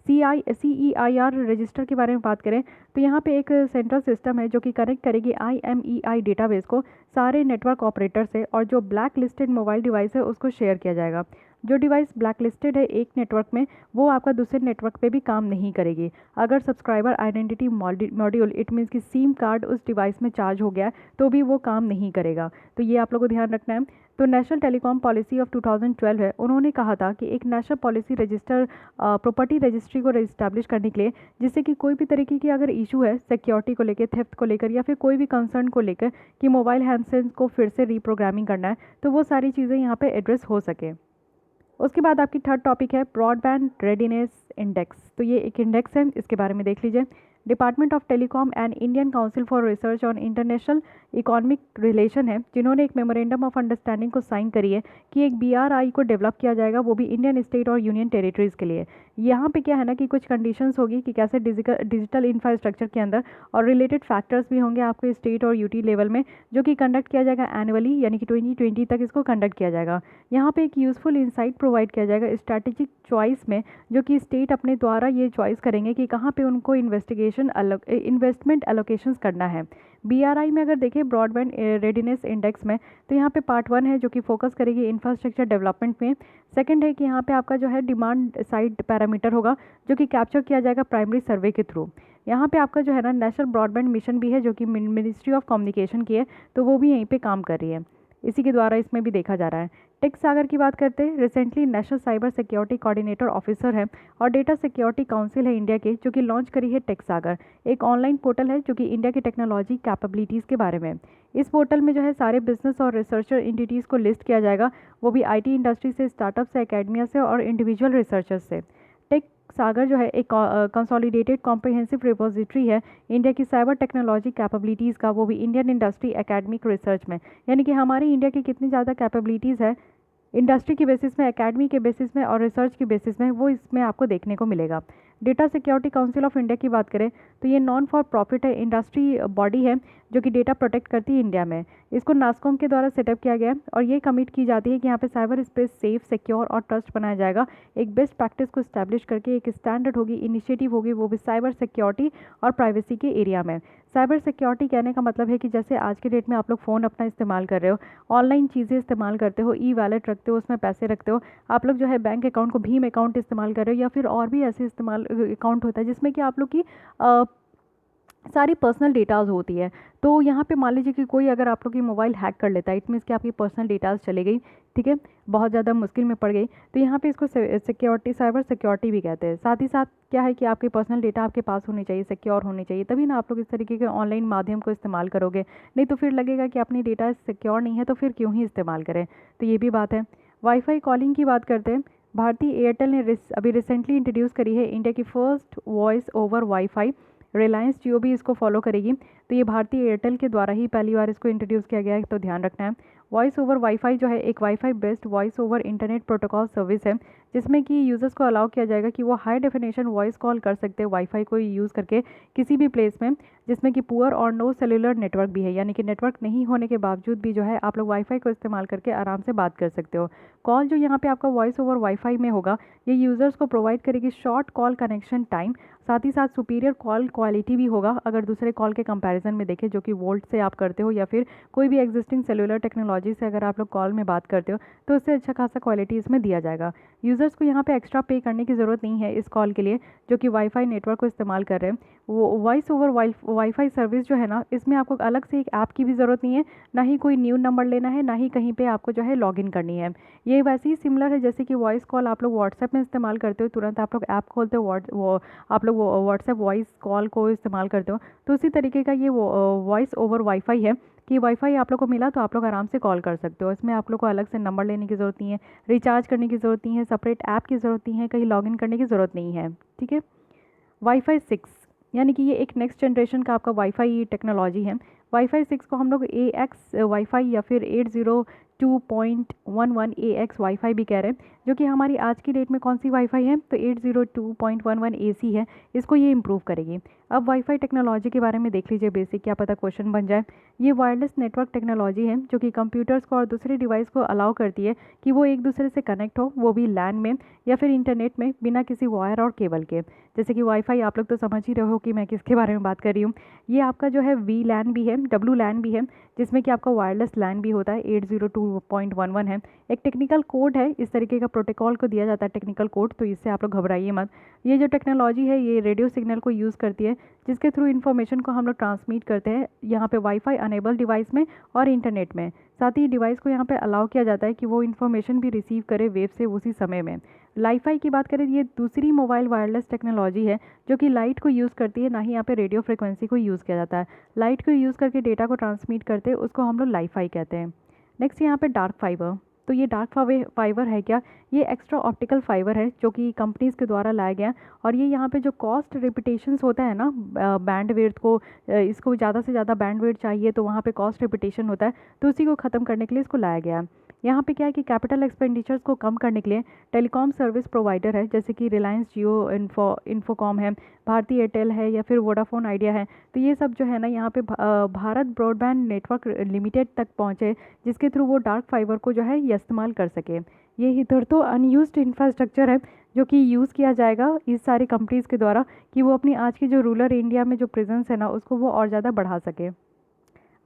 CEIR रजिस्टर के बारे में बात करें तो यहाँ पे एक सेंट्रल सिस्टम है जो कि कनेक्ट करेगी IMEI डेटाबेस को सारे नेटवर्क ऑपरेटर से, और जो ब्लैक लिस्टेड मोबाइल डिवाइस है उसको शेयर किया जाएगा। जो डिवाइस ब्लैक लिस्टेड है एक नेटवर्क में वो आपका दूसरे नेटवर्क पे भी काम नहीं करेगी। अगर subscriber identity module it means कि सिम कार्ड उस डिवाइस में चार्ज हो गया तो भी वो काम नहीं करेगा। तो ये आप लोगों को ध्यान रखना है। तो नेशनल टेलीकॉम पॉलिसी ऑफ 2012 है, उन्होंने कहा था कि एक national policy register property registry को इस्टेब्लिश करने के लिए, जिससे कि कोई भी तरीके की अगर इशू है सिक्योरिटी को लेकर, थेफ्ट को लेकर या फिर कोई भी कंसर्न को लेकर कि मोबाइल हैंडसेट को फिर से रीप्रोग्रामिंग करना है, तो वो सारी चीज़ें यहाँ पे एड्रेस हो सके। उसके बाद आपकी थर्ड टॉपिक है ब्रॉडबैंड रेडीनेस इंडेक्स। तो ये एक इंडेक्स है, इसके बारे में देख लीजिए। Department of telecom and Indian council for research on international economic relation है जिन्होंने एक मेमोरेंडम ऑफ अंडरस्टैंडिंग को साइन करी है कि एक BRI को डेवलप किया जाएगा, वो भी इंडियन स्टेट और यूनियन टेरिटरीज़ के लिए। यहाँ पे क्या है ना कि कुछ कंडीशंस होगी कि कैसे डिजिटल इंफ्रास्ट्रक्चर के अंदर, और रिलेटेड फैक्टर्स भी होंगे आपके स्टेट और यूटी लेवल में, जो कि कंडक्ट किया जाएगा एनुअली, यानी कि 2020 तक इसको कंडक्ट किया जाएगा। यहाँ पे एक यूज़फुल इंसाइट प्रोवाइड किया जाएगा स्ट्रैटेजिक चॉइस में, जो कि स्टेट अपने द्वारा ये चॉइस करेंगे कि कहाँ पे उनको इन्वेस्टमेंट एलोकेशंस करना है। BRI में अगर देखें ब्रॉडबैंड रेडीनेस इंडेक्स में, तो यहाँ पे पार्ट 1 है जो कि फोकस करेगी इंफ्रास्ट्रक्चर डेवलपमेंट में। सेकंड है कि यहाँ पे आपका जो है डिमांड साइड पैरामीटर होगा जो कि कैप्चर किया जाएगा प्राइमरी सर्वे के थ्रू। यहाँ पे आपका जो है ना नेशनल ब्रॉडबैंड मिशन भी है जो कि मिनिस्ट्री ऑफ कम्युनिकेशन की है, तो वो भी यहीं पे काम कर रही है, इसी के द्वारा इसमें भी देखा जा रहा है। टेक सागर की बात करते हैं। Recently national cyber security coordinator officer है और डेटा सिक्योरिटी काउंसिल है इंडिया के, जो कि लॉन्च करी है टेक सागर, एक ऑनलाइन पोर्टल है जो कि इंडिया की टेक्नोलॉजी कैपेबिलिटीज़ के बारे में। इस पोर्टल में जो है सारे बिजनेस और रिसर्चर एंटिटीज़ को लिस्ट किया जाएगा, वो भी IT इंडस्ट्री से, स्टार्टअप से, एकेडमिया से और इंडिविजुअल रिसर्चर्स से। टेक सागर जो है एक कंसोलिडेटेड कॉम्प्रिहेंसिव रिपोजिटरी है इंडिया की साइबर टेक्नोलॉजी कैपेबिलिटीज़ का, वो भी इंडियन इंडस्ट्री एकेडमिक रिसर्च में, यानी कि हमारी इंडिया की कितनी ज़्यादा कैपेबिलिटीज़ है इंडस्ट्री की बेसिस में, एकेडमी के बेसिस में और रिसर्च की बेसिस में, वो इसमें आपको देखने को मिलेगा। Data security council of India की बात करें तो ये नॉन फॉर प्रॉफिट है, इंडस्ट्री बॉडी है जो कि डेटा प्रोटेक्ट करती है इंडिया में। इसको नास्कॉम के द्वारा सेटअप किया गया है और ये कमिट की जाती है कि यहाँ पे साइबर स्पेस सेफ, सिक्योर और ट्रस्ट बनाया जाएगा। एक बेस्ट प्रैक्टिस को इस्टेब्लिश करके एक स्टैंडर्ड होगी, इनिशिएटिव होगी, वो भी साइबर सिक्योरिटी और प्राइवेसी के एरिया में। साइबर सिक्योरिटी कहने का मतलब है कि जैसे आज के डेट में आप लोग फ़ोन अपना इस्तेमाल कर रहे हो, ऑनलाइन चीज़ें इस्तेमाल करते हो, ई-वॉलेट रखते हो, उसमें पैसे रखते हो, आप लोग जो है बैंक अकाउंट को भीम अकाउंट इस्तेमाल कर रहे हो, या फिर और भी ऐसे इस्तेमाल अकाउंट होता है जिसमें कि आप लोग की सारी पर्सनल डेटाज होती है। तो यहाँ पे मान लीजिए कि कोई अगर आप लोग की मोबाइल हैक कर लेता है, इट मीन्स कि आपकी पर्सनल डेटाज चली गई, ठीक है, बहुत ज़्यादा मुश्किल में पड़ गई, तो यहाँ पे इसको सिक्योरिटी, साइबर सिक्योरिटी भी कहते हैं। साथ ही साथ क्या है कि आपकी पर्सनल डेटा आपके पास होनी चाहिए, सिक्योर होनी चाहिए, तभी ना आप लोग इस तरीके के ऑनलाइन माध्यम को इस्तेमाल करोगे, नहीं तो फिर लगेगा कि अपनी डेटा सिक्योर नहीं है तो फिर क्यों ही इस्तेमाल करें। तो ये भी बात है। वाईफाई कॉलिंग की बात करते हैं। भारतीय एयरटेल ने अभी रिसेंटली इंट्रोड्यूस करी है इंडिया की first voice over wifi. Reliance Jio भी इसको फॉलो करेगी, तो ये भारतीय एयरटेल के द्वारा ही पहली बार इसको इंट्रोड्यूस किया गया है, तो ध्यान रखना है। वॉइस ओवर वाईफाई जो है एक wifi based voice over internet protocol service है जिसमें कि यूज़र्स को अलाउ किया जाएगा कि वो हाई डेफिनेशन वॉइस कॉल कर सकते हैं वाईफाई को यूज़ करके किसी भी प्लेस में जिसमें कि पुअर और नो सेलुलर नेटवर्क भी है, यानी कि नेटवर्क नहीं होने के बावजूद भी जो है आप लोग वाईफाई को इस्तेमाल करके आराम से बात कर सकते हो। कॉल जो यहाँ पे आपका वॉइस ओवर वाईफाई में होगा, ये यूज़र्स को प्रोवाइड करेगी शॉर्ट कॉल कनेक्शन टाइम, साथ ही साथ सुपीरियर कॉल क्वालिटी भी होगा अगर दूसरे कॉल के कंपैरिजन में देखें जो कि वोल्ट से आप करते हो या फिर कोई भी एग्जिस्टिंग सेलुलर टेक्नोलॉजी से अगर आप लोग कॉल में बात करते हो तो उससे अच्छा खासा क्वालिटी इसमें दिया जाएगा। यूज़र्स को यहाँ पे एक्स्ट्रा पे करने की ज़रूरत नहीं है इस कॉल के लिए जो कि वाईफाई नेटवर्क को इस्तेमाल कर रहे हैं। वो वॉइस ओवर वाईफाई सर्विस जो है ना, इसमें आपको अलग से एक ऐप की भी ज़रूरत नहीं है, ना ही कोई न्यू नंबर लेना है, ना ही कहीं पे आपको जो है लॉगिन करनी है। ये वैसे ही सिमिलर है जैसे कि वॉइस कॉल आप लोग व्हाट्सएप में इस्तेमाल करते हो, तुरंत आप लोग ऐप खोलते हो आप लोग व्हाट्सएप वॉइस कॉल को इस्तेमाल करते हो, तो उसी तरीके का ये वॉइस ओवर वाईफाई है कि वाईफाई आप लोग को मिला तो आप लोग आराम से कॉल कर सकते हो। इसमें आप लोग को अलग से नंबर लेने की ज़रूरत नहीं है, रिचार्ज करने की ज़रूरत नहीं है, सेपरेट ऐप की ज़रूरत नहीं है, कहीं लॉगिन करने की ज़रूरत नहीं है। ठीक है। वाईफाई 6 यानी कि ये एक नेक्स्ट जनरेशन का आपका वाईफाई टेक्नोलॉजी है। वाईफाई 6 को हम लोग AX वाईफाई या फिर 802.11 AX वाईफाई भी कह रहे हैं, जो कि हमारी आज की डेट में कौन सी वाईफाई है तो 802.11 AC है। इसको ये इम्प्रूव करेगी। अब वाईफाई टेक्नोलॉजी के बारे में देख लीजिए बेसिक, क्या पता क्वेश्चन बन जाए। ये वायरलेस नेटवर्क टेक्नोलॉजी है जो कि कंप्यूटर्स को और दूसरे डिवाइस को अलाउ करती है कि वो एक दूसरे से कनेक्ट हो, वो भी लैन में या फिर इंटरनेट में बिना किसी वायर और केबल के। जैसे कि वाईफाई आप लोग तो समझ ही रहे हो कि मैं किसके बारे में बात कर रही हूँ। ये आपका जो है VLAN भी है, WLAN भी है, जिसमें कि आपका वायरलेस लैन भी होता है, 802.11 है। एक टेक्निकल कोड है, इस तरीके का प्रोटोकॉल को दिया जाता है टेक्निकल कोड, तो इससे आप लोग घबराइए मत। ये जो टेक्नोलॉजी है ये रेडियो सिग्नल को यूज़ करती है जिसके थ्रू इन्फॉर्मेशन को हम लोग ट्रांसमिट करते हैं यहाँ पे वाईफाई अनेबल डिवाइस में और इंटरनेट में। साथ ही डिवाइस को यहाँ पे अलाउ किया जाता है कि वो इन्फॉर्मेशन भी रिसीव करे वेव से उसी समय में। लाईफाई की बात करें, ये दूसरी मोबाइल वायरलेस टेक्नोलॉजी है जो कि लाइट को यूज़ करती है, ना ही यहाँ पे रेडियो फ्रिक्वेंसी को यूज़ किया जाता है। लाइट को यूज़ करके डेटा को ट्रांसमिट करते हैं, उसको हम लोग लाईफाई कहते हैं। नेक्स्ट यहाँ पे डार्क फाइबर। तो ये डार्क फाइबर है क्या, ये एक्स्ट्रा ऑप्टिकल फाइबर है जो कि कंपनीज़ के द्वारा लाया गया, और ये यहाँ पे जो कॉस्ट रिपीटेशंस होता है ना बैंड विड्थ को, इसको ज़्यादा से ज़्यादा बैंड विड्थ चाहिए तो वहाँ पे कॉस्ट रिपीटेशन होता है, तो उसी को ख़त्म करने के लिए इसको लाया गया। यहाँ पे क्या है कि कैपिटल एक्सपेंडिचर्स को कम करने के लिए टेलीकॉम सर्विस प्रोवाइडर है जैसे कि रिलायंस जियो इन्फोकॉम है, भारती एयरटेल है या फिर वोडाफोन आइडिया है, तो ये सब जो है ना यहाँ पे भारत ब्रॉडबैंड नेटवर्क लिमिटेड तक पहुँचे जिसके थ्रू वो डार्क फाइबर को जो है ये इस्तेमाल कर सके। ये इधर तो अनयूज्ड इंफ्रास्ट्रक्चर है जो कि यूज़ किया जाएगा इस सारी कंपनीज़ के द्वारा कि वो अपनी आज की जो रूरल इंडिया में जो प्रेजेंस है ना उसको वो और ज़्यादा बढ़ा सके।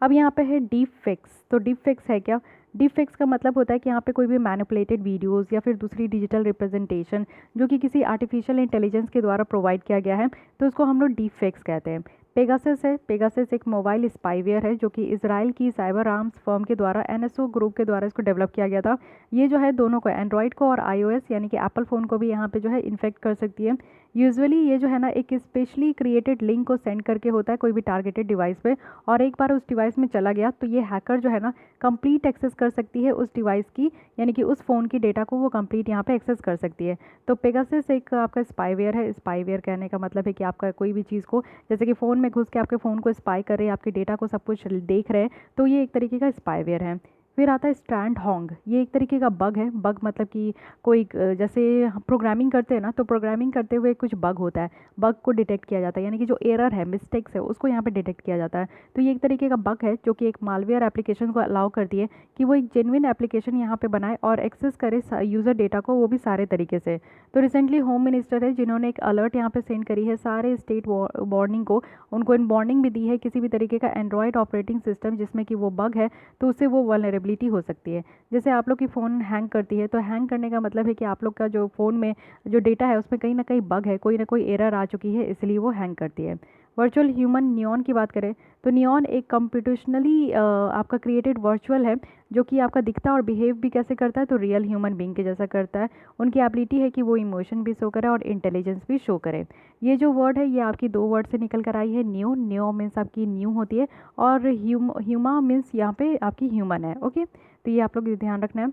अब यहाँ पे है डीप फेक्स। तो डीप फेक्स है क्या, डीप फेक्स का मतलब होता है कि यहाँ पे कोई भी मैनिपुलेटेड वीडियोस या फिर दूसरी डिजिटल रिप्रेजेंटेशन जो कि किसी आर्टिफिशियल इंटेलिजेंस के द्वारा प्रोवाइड किया गया है तो उसको हम लोग डीप फेक्स कहते हैं। पेगासस है, पेगासस एक मोबाइल स्पाईवेयर है जो कि इजराइल की साइबर आर्म्स फर्म के द्वारा NSO ग्रुप के द्वारा इसको डेवलप किया गया था। ये जो है दोनों को, एंड्रॉयड को और iOS यानी कि एप्पल फ़ोन को भी यहाँ पे जो है इन्फेक्ट कर सकती है। यूजुअली ये जो है ना एक स्पेशली क्रिएटेड लिंक को सेंड करके होता है कोई भी टारगेटेड डिवाइस पे, और एक बार उस डिवाइस में चला गया तो ये हैकर जो है ना कंप्लीट एक्सेस कर सकती है उस डिवाइस की, यानी कि उस फ़ोन की डेटा को वो कंप्लीट यहाँ पे एक्सेस कर सकती है। तो पेगासस एक आपका स्पाईवेयर है। स्पाईवेयर कहने का मतलब है कि आपका कोई भी चीज़ को, जैसे कि फ़ोन में घुस के आपके फ़ोन को स्पाई कर रहे हैं, आपके डेटा को सब कुछ देख रहे हैं, तो ये एक तरीके का स्पाईवेयर है। फिर आता है स्टैंड हॉन्ग। ये एक तरीके का बग है। बग मतलब कि कोई जैसे प्रोग्रामिंग करते हैं ना, तो प्रोग्रामिंग करते हुए कुछ बग होता है, बग को डिटेक्ट किया जाता है, यानी कि जो एरर है, मिस्टेक्स है, उसको यहाँ पे डिटेक्ट किया जाता है। तो ये एक तरीके का बग है जो कि एक मालवेयर एप्लीकेशन को अलाउ करती है कि वो एक जेन्युइन एप्लीकेशन यहाँ पे बनाए और एक्सेस करे यूज़र डेटा को, वो भी सारे तरीके से। तो रिसेंटली होम मिनिस्टर है जिन्होंने एक अलर्ट यहाँ पे सेंड करी है सारे स्टेट वार्निंग को, उनको इन वार्निंग भी दी है किसी भी तरीके का एंड्रॉयड ऑपरेटिंग सिस्टम जिसमें कि वो बग है तो उससे वो वल्नरेबिलिटी हो सकती है। जैसे आप लोग की फ़ोन हैंग करती है, तो हैंग करने का मतलब है कि आप लोग का जो फ़ोन में जो डेटा है उसमें कहीं ना कहीं बग है, कोई ना कोई एरर आ चुकी है, इसलिए वो हैंग करती है। वर्चुअल ह्यूमन नियॉन की बात करें तो नियॉन एक कंप्यूटेशनली आपका क्रिएटेड वर्चुअल है जो कि आपका दिखता और बिहेव भी कैसे करता है, तो रियल ह्यूमन बीइंग के जैसा करता है। उनकी एबिलिटी है कि वो इमोशन भी शो करे और इंटेलिजेंस भी शो करे। ये जो वर्ड है ये आपकी दो वर्ड से निकल कर आई है, न्यू। न्यू मीन्स आपकी न्यू होती है और ह्यूमा मीन्स यहाँ पे आपकी ह्यूमन है। ओके, तो ये आप लोग ध्यान रखना है।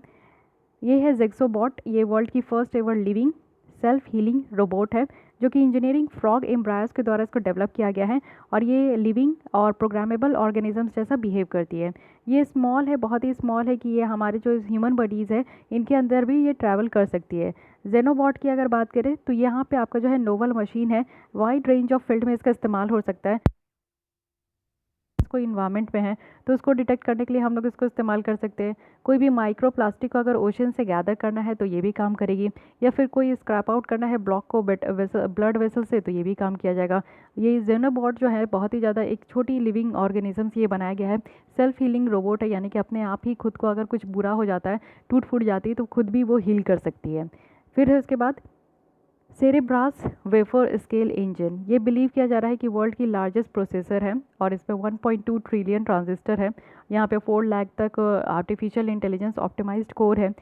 ये है ज़ेक्सोबॉट। ये वर्ल्ड की first ever living self healing robot है जो कि इंजीनियरिंग फ्रॉग एम्ब्रायर्स के द्वारा इसको डेवलप किया गया है और ये लिविंग और प्रोग्रामेबल ऑर्गेनिजम्स जैसा बिहेव करती है। ये स्मॉल है, बहुत ही स्मॉल है कि ये हमारे जो ह्यूमन बॉडीज़ है इनके अंदर भी ये ट्रैवल कर सकती है। जेनोबॉट की अगर बात करें तो यहाँ पे आपका जो है नोवल मशीन है, वाइड रेंज ऑफ फील्ड में इसका इस्तेमाल हो सकता है। कोई इन्वायरमेंट में है तो उसको डिटेक्ट करने के लिए हम लोग इसको इस्तेमाल कर सकते हैं। कोई भी माइक्रो प्लास्टिक को अगर ओशन से गैदर करना है तो ये भी काम करेगी, या फिर कोई स्क्रैप आउट करना है ब्लॉक को ब्लड वेसल से तो ये भी काम किया जाएगा। ये जेनोबॉट जो है बहुत ही ज़्यादा एक छोटी लिविंग ऑर्गेनिजम्स ये बनाया गया है। सेल्फ हीलिंग रोबोट है, यानी कि अपने आप ही खुद को अगर कुछ बुरा हो जाता है, टूट फूट जाती है तो खुद भी वो हील कर सकती है। फिर है उसके बाद सेरेब्रास वेफर स्केल इंजन। ये बिलीव किया जा रहा है कि वर्ल्ड की लार्जेस्ट प्रोसेसर है और इसमें 1.2 ट्रिलियन ट्रांजिस्टर है। यहाँ पे 4 लाख तक आर्टिफिशियल इंटेलिजेंस ऑप्टिमाइज्ड कोर है,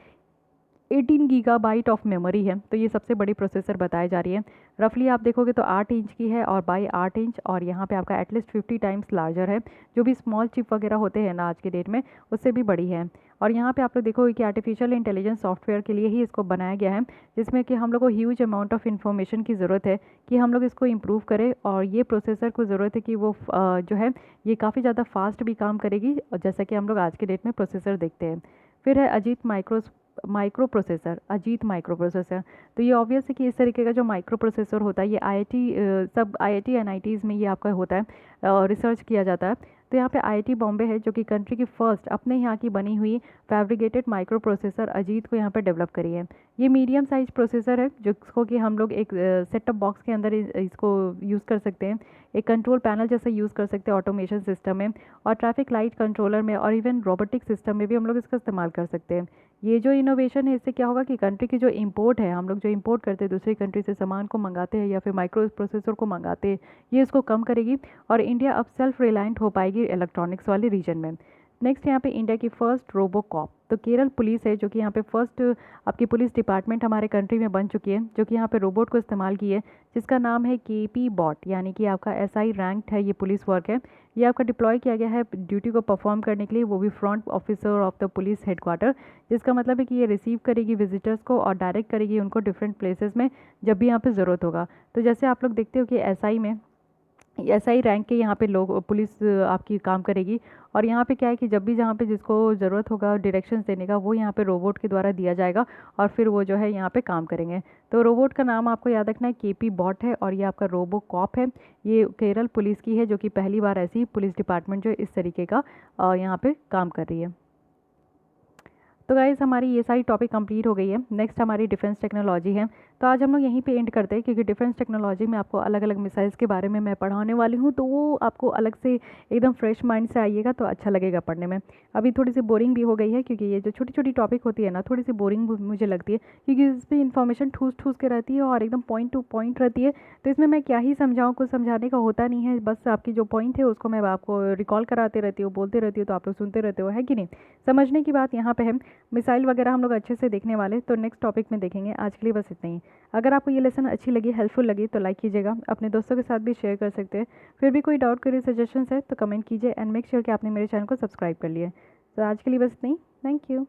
18 गीगाबाइट ऑफ मेमोरी है। तो ये सबसे बड़ी प्रोसेसर बताई जा रही है। रफली आप देखोगे तो 8 इंच की है और बाई 8 इंच, और यहाँ पे आपका एटलीस्ट 50 टाइम्स लार्जर है। जो भी स्मॉल चिप वगैरह होते हैं ना आज के डेट में, उससे भी बड़ी है। और यहाँ पे आप लोग देखोगे कि आर्टिफिशियल इंटेलिजेंस सॉफ्टवेयर के लिए ही इसको बनाया गया है, जिसमें कि हम लोग को ह्यूज अमाउंट ऑफ इन्फॉर्मेशन की ज़रूरत है कि हम लोग इसको इम्प्रूव करें। और ये प्रोसेसर को ज़रूरत है कि वो जो है ये काफ़ी ज़्यादा फास्ट भी काम करेगी, और जैसा कि हम लोग आज के डेट में प्रोसेसर देखते हैं। फिर है Ajit micro processor, Ajit micro processor. तो ये ऑब्वियस है कि इस तरीके का जो माइक्रो प्रोसेसर होता है ये सब आईआईटी एनआईटीज़ में ये आपका होता है, रिसर्च किया जाता है। तो यहाँ पे आईआईटी बॉम्बे है जो कि कंट्री की फर्स्ट अपने यहाँ की बनी हुई फैब्रिकेटेड माइक्रो प्रोसेसर अजीत को यहाँ पे डेवलप करी है। ये मीडियम साइज प्रोसेसर है जिसको कि हम लोग एक सेटअप बॉक्स के अंदर इसको यूज़ कर सकते हैं, एक कंट्रोल पैनल जैसा यूज़ कर सकते हैं ऑटोमेशन सिस्टम में, और ट्रैफिक लाइट कंट्रोलर में, और इवन रोबोटिक सिस्टम में भी हम लोग इसका इस्तेमाल कर सकते हैं। ये जो इनोवेशन है इससे क्या होगा कि कंट्री की जो इंपोर्ट है, हम लोग जो इंपोर्ट करते हैं दूसरी कंट्री से सामान को मंगाते हैं या फिर माइक्रो प्रोसेसर को मंगाते हैं, ये इसको कम करेगी और इंडिया अब सेल्फ रिलायंट हो पाएगी इलेक्ट्रॉनिक्स वाले रीजन में। नेक्स्ट यहाँ पे इंडिया की फर्स्ट रोबो कॉप। तो केरल पुलिस है जो कि यहाँ पे फर्स्ट आपकी पुलिस डिपार्टमेंट हमारे कंट्री में बन चुकी है, जो कि यहाँ पे रोबोट को इस्तेमाल की है, जिसका नाम है केपी बॉट, यानी कि आपका एसआई रैंक्ड है ये पुलिस वर्क है। ये आपका डिप्लॉय किया गया है ड्यूटी को परफॉर्म करने के लिए, वो भी front officer of the police headquarter, जिसका मतलब है कि ये रिसीव करेगी विजिटर्स को और डायरेक्ट करेगी उनको डिफरेंट प्लेसेस में जब भी यहाँ पे ज़रूरत होगा। तो जैसे आप लोग देखते हो कि एसआई में एसआई रैंक के यहाँ पे लोग पुलिस आपकी काम करेगी, और यहाँ पे क्या है कि जब भी जहाँ पे जिसको ज़रूरत होगा डायरेक्शंस देने का वो यहाँ पे रोबोट के द्वारा दिया जाएगा और फिर वो जो है यहाँ पे काम करेंगे। तो रोबोट का नाम आपको याद रखना है केपी बॉट है, और ये आपका रोबो कॉप है। ये केरल पुलिस की है जो कि पहली बार ऐसी पुलिस डिपार्टमेंट जो इस तरीके का यहाँ पे काम कर रही है। तो गाइज़ हमारी ये सारी टॉपिक कंप्लीट हो गई है। नेक्स्ट हमारी डिफेंस टेक्नोलॉजी है। तो आज हम लोग यहीं पे एंड करते हैं, क्योंकि डिफेंस टेक्नोलॉजी में आपको अलग अलग मिसाइल्स के बारे में मैं पढ़ाने वाली हूँ, तो वो आपको अलग से एकदम फ्रेश माइंड से आइएगा तो अच्छा लगेगा पढ़ने में। अभी थोड़ी सी बोरिंग भी हो गई है, क्योंकि ये जो छोटी छोटी टॉपिक होती है ना थोड़ी सी बोरिंग मुझे लगती है, क्योंकि इस पर इन्फॉर्मेशन ठूस ठूस के रहती है और एकदम पॉइंट टू पॉइंट रहती है। तो इसमें मैं क्या ही समझाऊँ, कुछ समझाने का होता नहीं है, बस आपकी जो पॉइंट है उसको मैं आपको रिकॉल कराते रहती हूँ, बोलते रहती हूँ, तो आप लोग सुनते रहते हो, है कि नहीं। समझने की बात यहाँ पे है, मिसाइल वगैरह हम लोग अच्छे से देखने वाले तो नेक्स्ट टॉपिक में देखेंगे। आज के लिए बस इतना ही। अगर आपको ये लेसन अच्छी लगी, हेल्पफुल लगी तो लाइक कीजिएगा, अपने दोस्तों के साथ भी शेयर कर सकते हैं। फिर भी कोई डाउट करिए, सजेशंस है तो कमेंट कीजिए, एंड मेक श्योर कि आपने मेरे चैनल को सब्सक्राइब कर लिया। तो आज के लिए बस इतना ही। Thank you.